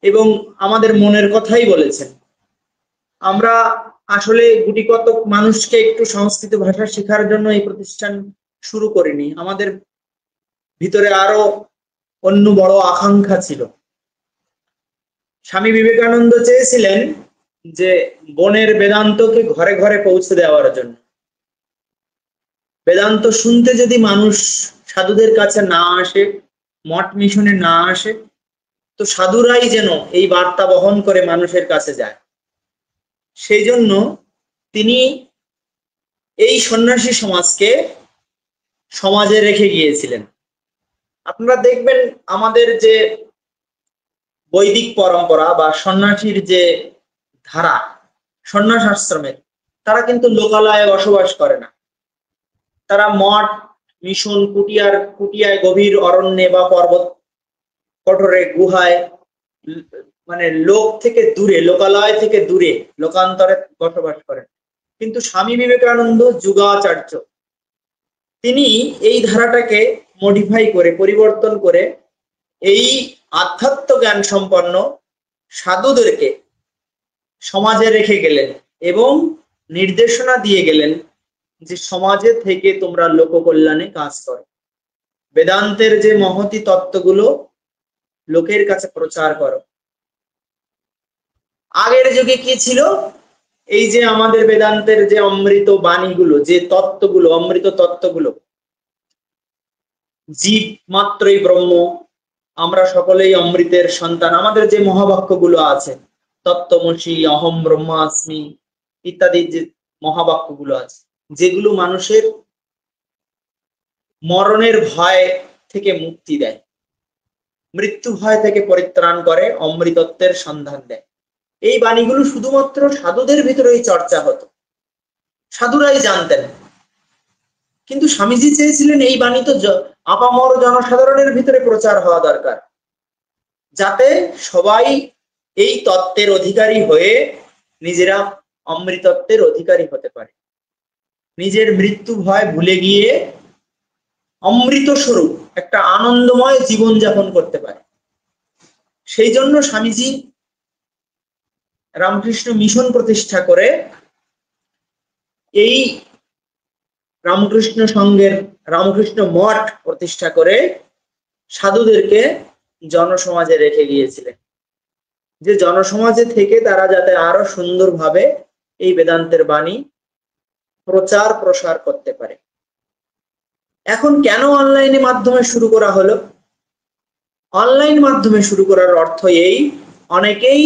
এবং আমাদের মনের কথাই বলেছেন। আমরা আসলে গুটি কতক মানুষকে একটু সংস্কৃত ভাষা শেখার জন্য এই প্রতিষ্ঠান শুরু করিনি, আমাদের ভিতরে আরো অন্য বড় আকাঙ্ক্ষা ছিল। স্বামী বিবেকানন্দ চেয়েছিলেন যে বনের বেদান্তকে ঘরে ঘরে পৌঁছে দেওয়ার জন্য, বেদান্ত শুনতে যদি মানুষ সাধুদের কাছে না আসে, মঠ মিশনে না আসে, তো সাধুরাই যেন এই বার্তা বহন করে মানুষের কাছে যায়। সেই জন্য তিনি এই সন্ন্যাসী সমাজকে সমাজে রেখে গিয়েছিলেন। আপনারা দেখবেন আমাদের যে বৈদিক পরম্পরা বা সন্ন্যাসীর যে ধারা, সন্ন্যাস আশ্রমের, তারা কিন্তু লোকালয়ে বসবাস করে না। তারা মঠ মিশন কুটিয়ায় গভীর অরণ্যে বা পর্বত কঠোরে গুহায় মানে লোক থেকে দূরে, লোকালয় থেকে দূরে লোকান্তরে বসবাস করেন। কিন্তু স্বামী বিবেকানন্দ যুগাচার্য তিনি এই ধারাটাকে মডিফাই করে, পরিবর্তন করে এই আধ্যাত্ম জ্ঞান সম্পন্ন সাধুদেরকে সমাজে রেখে গেলেন এবং নির্দেশনা দিয়ে গেলেন যে সমাজে থেকে তোমরা লোক কল্যাণে কাজ করো, বেদান্তের যে মহতি তত্ত্বগুলো লোকের কাছে প্রচার করো। আগের যুগে কি ছিল, এই যে আমাদের বেদান্তের যে অমৃত বাণীগুলো, যে তত্ত্বগুলো, অমৃত তত্ত্বগুলো, জীব মাত্রই ব্রহ্ম, আমরা সকলেই অমৃতের সন্তান, আমাদের যে মহাবাক্যগুলো আছে, তত্ত্বমসি, অহম ব্রহ্মাস্মি ইত্যাদি যে মহাবাক্যগুলো আছে, যেগুলো মানুষের মরণের ভয় থেকে মুক্তি দেয়, মৃত্যু ভয় থেকে পরিত্রাণ করে, অমৃতত্বের সন্ধান দেয়, এই বাণীগুলো শুধুমাত্র সাধুদের ভিতরেই চর্চা হতো, সাধুরাই জানতেন। কিন্তু স্বামীজি চেয়েছিলেন এই বাণী তো আপামর জনসাধারণের ভিতরে প্রচার হওয়া দরকার, যাতে সবাই এই তত্ত্বের অধিকারী হয়ে নিজেরা অমৃতত্বের অধিকারী হতে পারে, নিজের মৃত্যু ভয় ভুলে গিয়ে অমৃত স্বরূপ একটা আনন্দময় জীবন যাপন করতে পারে। সেই জন্য স্বামীজি রামকৃষ্ণ মিশন প্রতিষ্ঠা করে এই রামকৃষ্ণ সংঘের রামকৃষ্ণ মঠ প্রতিষ্ঠা করে সাধুদেরকে জনসমাজে রেখে গিয়েছিলেন, যে জনসমাজে থেকে তারা যাতে আরো সুন্দরভাবে এই বেদান্তের বাণী প্রচার প্রসার করতে পারে। এখন কেন অনলাইনে মাধ্যমে শুরু করা হলো? অনলাইন মাধ্যমে শুরু করার অর্থ এই, অনেকেই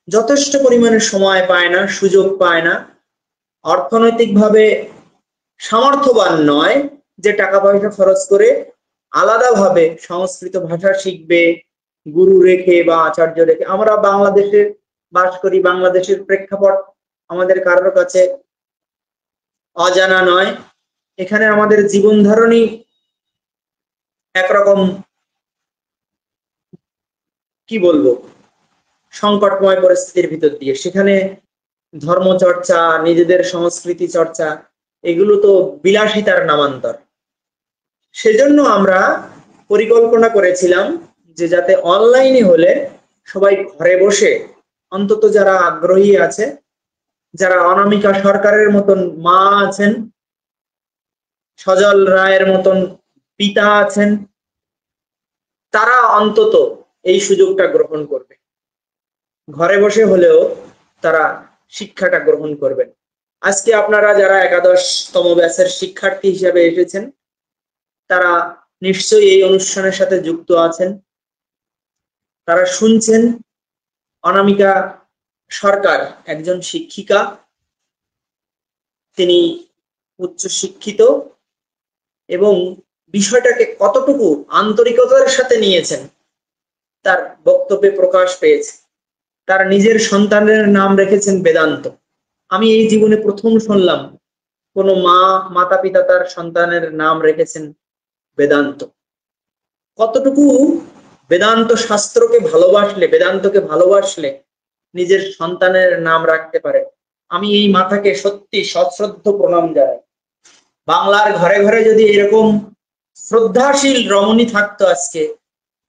যথেষ্ট পরিমাণে সময় পায় না, সুযোগ পায় না, অর্থনৈতিকভাবে সামর্থ্যবান নয় যে টাকা পয়সা খরচ করে আলাদাভাবে সংস্কৃত ভাষা শিখবে, গুরু রেখে বা আচার্য রেখে। আমরা বাংলাদেশে বাস করি, বাংলাদেশের প্রেক্ষাপট আমাদের কারোর কাছে অজানা নয়। এখানে আমাদের জীবন ধারণই একরকম কি বলবো সংকটময় পরিস্থিতির ভিতর দিয়ে, সেখানে ধর্ম চর্চা, নিজেদের সংস্কৃতি চর্চা, এগুলো তো বিলাসিতার নামান্তর। সেজন্য আমরা পরিকল্পনা করেছিলাম যে যাতে অনলাইনে হলে সবাই ঘরে বসে, অন্তত যারা আগ্রহী আছে, যারা অনামিকা সরকারের মতন মা আছেন, সজল রায়ের মতন পিতা আছেন, তারা অন্তত এই সুযোগটা গ্রহণ করবে, ঘরে বসে হলেও তারা শিক্ষাটা গ্রহণ করবেন। আজকে আপনারা যারা একাদশতম ব্যাচের শিক্ষার্থী হিসেবে এসেছেন, তারা নিশ্চয়ই এই অনুষ্ঠানের সাথে যুক্ত আছেন, তারা শুনছেন অনামিকা সরকার একজন শিক্ষিকা, তিনি উচ্চ শিক্ষিত এবং বিষয়টাকে কতটুকু আন্তরিকতার সাথে নিয়েছেন তার বক্তব্যে প্রকাশ পেয়েছে। তার নিজের সন্তানের নাম রেখেছেন বেদান্ত। আমি এই জীবনে প্রথম শুনলাম কোন মাতা পিতা তার সন্তানের নাম রেখেছেন বেদান্ত। কতটুকু বেদান্ত শাস্ত্রকে ভালোবাসলে, বেদান্তকে ভালোবাসলে নিজের সন্তানের নাম রাখতে পারে, আমি এই মাতাকে সত্যি সশ্রদ্ধ প্রণাম জানাই। বাংলার ঘরে ঘরে যদি এরকম শ্রদ্ধাশীল রমণী থাকতো, আজকে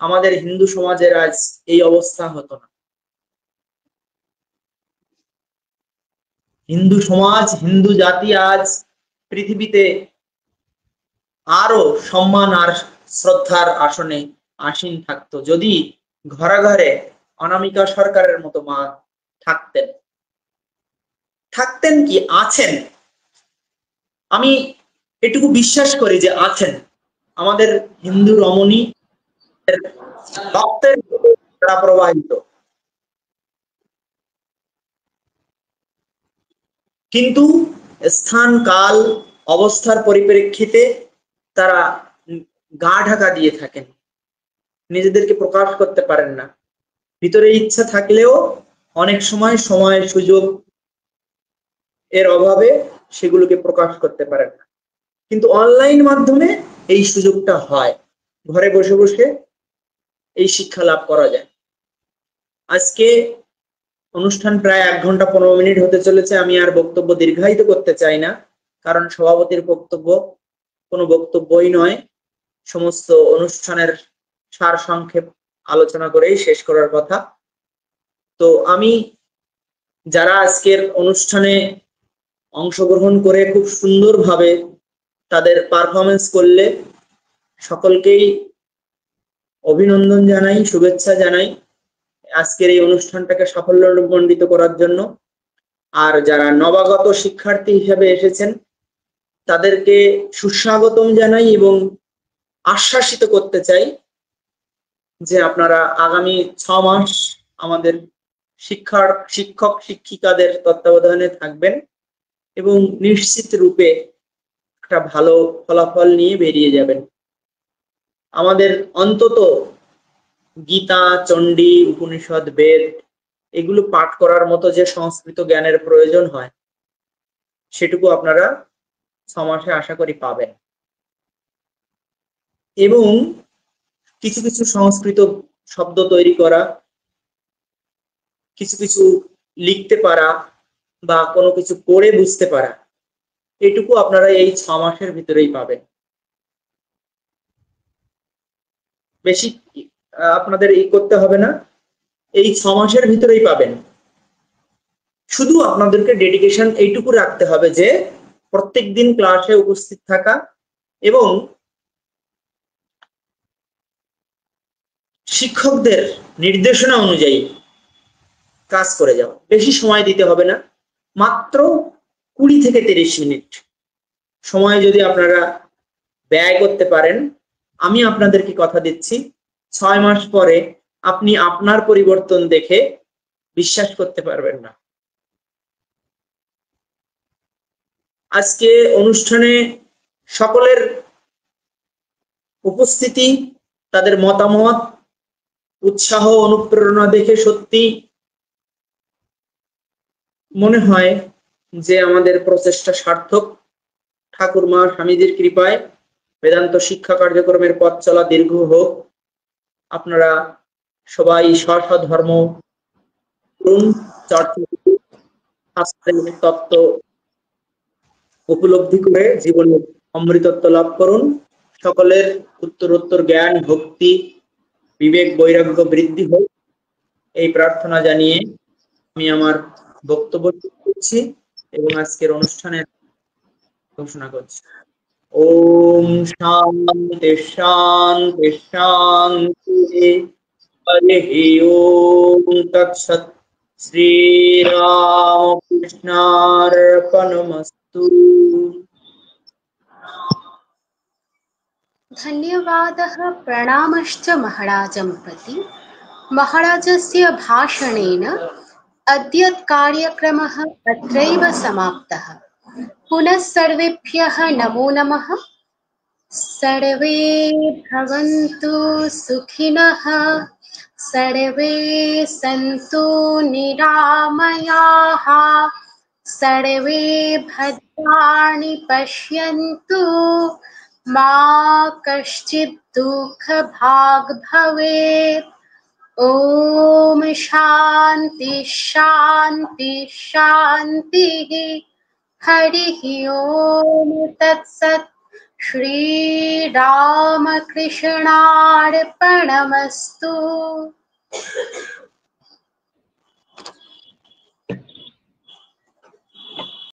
আমাদের হিন্দু সমাজের আজ এই অবস্থা হতো না। হিন্দু সমাজ, হিন্দু জাতি আজ পৃথিবীতে আরো সম্মান আর শ্রদ্ধার আসনে আসীন থাকতো যদি ঘরে ঘরে অনামিকা সরকারের মতো মা থাকতেন। কি আছেন? আমি এটুকু বিশ্বাস করি যে আছেন আমাদের হিন্দু রমণী রক্তের দ্বারা প্রবাহিত, কিন্তু স্থান কাল অবস্থার পরিপ্রেক্ষিতে তারা গা ঢাকা দিয়ে থাকেন, নিজেদেরকে প্রকাশ করতে পারেন না। ভিতরে ইচ্ছা থাকলেও অনেক সময় সুযোগ এর অভাবে সেগুলোকে প্রকাশ করতে পারেন না। কিন্তু অনলাইন মাধ্যমে এই সুযোগটা হয়, ঘরে বসে বসে এই শিক্ষা লাভ করা যায়। আজকে অনুষ্ঠান প্রায় 1 ঘন্টা 15 মিনিট হতে চলেছে। আমি আর বক্তব্য দীর্ঘায়িত করতে চাই না, কারণ সভাপতির বক্তব্য কোনো বক্তব্যই নয়, সমস্ত অনুষ্ঠানের সার সংক্ষেপ আলোচনা করেই শেষ করার কথা। তো আমি যারা আজকের অনুষ্ঠানে অংশগ্রহণ করে খুব সুন্দরভাবে তাদের পারফরমেন্স করলে সকলকেই অভিনন্দন জানাই, শুভেচ্ছা জানাই আজকের এই অনুষ্ঠানটাকে সাফল্যমণ্ডিত করার জন্য। আর যারা নবাগত শিক্ষার্থী হিসেবে এসেছেন তাদেরকে সুস্বাগতম জানাই এবং আশ্বাসিত করতে চাই যে আপনারা আগামী 6 মাস আমাদের শিক্ষক শিক্ষিকাদের তত্ত্বাবধানে থাকবেন এবং নিশ্চিত রূপে একটা ভালো ফলাফল নিয়ে বেরিয়ে যাবেন। আমাদের অন্তত গীতা, চণ্ডী, উপনিষদ, বেদ এগুলো পাঠ করার মতো যে সংস্কৃত জ্ঞানের প্রয়োজন হয় সেটুকু আপনারা 6 মাসে আশা করি পাবেন। এবং কিছু কিছু সংস্কৃত শব্দ তৈরি করা, কিছু কিছু লিখতে পারা বা কোনো কিছু পড়ে বুঝতে পারা, এটুকু আপনারা এই 6 মাসের ভিতরেই পাবেন। বেশি আপনাদের করতে হবে না, এই 6 মাসের ভিতরেই পাবেন। শুধু আপনাদেরকে ডেডিকেশন এইটুকু রাখতে হবে যে প্রত্যেকদিন ক্লাসে উপস্থিত থাকা এবং শিক্ষকদের নির্দেশনা অনুযায়ী কাজ করে যাওয়া। বেশি সময় দিতে হবে না, মাত্র 20 থেকে 30 মিনিট সময় যদি আপনারা ব্যয় করতে পারেন, আমি আপনাদেরকে কথা দিচ্ছি 6 মাস পরে আপনি আপনার পরিবর্তন দেখে বিশ্বাস করতে পারবেন না। আজকে অনুষ্ঠানে সকলের উপস্থিতি, তাদের মতামত, উৎসাহ, অনুপ্রেরণা দেখে সত্যি মনে হয় যে আমাদের প্রচেষ্টা সার্থক। ঠাকুরমা স্বামীজির কৃপায় বেদান্ত শিক্ষা কার্যক্রমের পথ চলা দীর্ঘ হোক। আপনারা সবাই স্ব ধর্ম শাস্ত্রের তত্ত্ব উপলব্ধি করে জীবনে অমৃতত্ব লাভ করুন। সকলের উত্তরোত্তর জ্ঞান, ভক্তি, বিবেক, বৈরাগ্য বৃদ্ধি হোক, এই প্রার্থনা জানিয়ে আমি আমার বক্তব্য করছি এবং আজকের অনুষ্ঠানের ঘোষণা করছি। ওম শান্তি শান্তি শান্তি। হরি ওম তৎসৎ। শ্রীরামকৃষ্ণার্পণমস্তু। धन्यवादः प्रणामश्च महाराजं प्रति। महाराजस्य भाषणेन अद्य कार्यक्रमः अत्रैव समाप्तः। पुनः सर्वेभ्यः नमो नमः। सर्वे भवन्तु सुखिनः, सर्वे सन्तु निरामयाः, सर्वे भद्राणि पश्यन्तु, मा कश्चित् दुःखभाग् भवेत्। ॐ शान्ति शान्ति शान्तिः। हरिः ॐ तत्सत्। श्रीरामकृष्णार्पणमस्तु।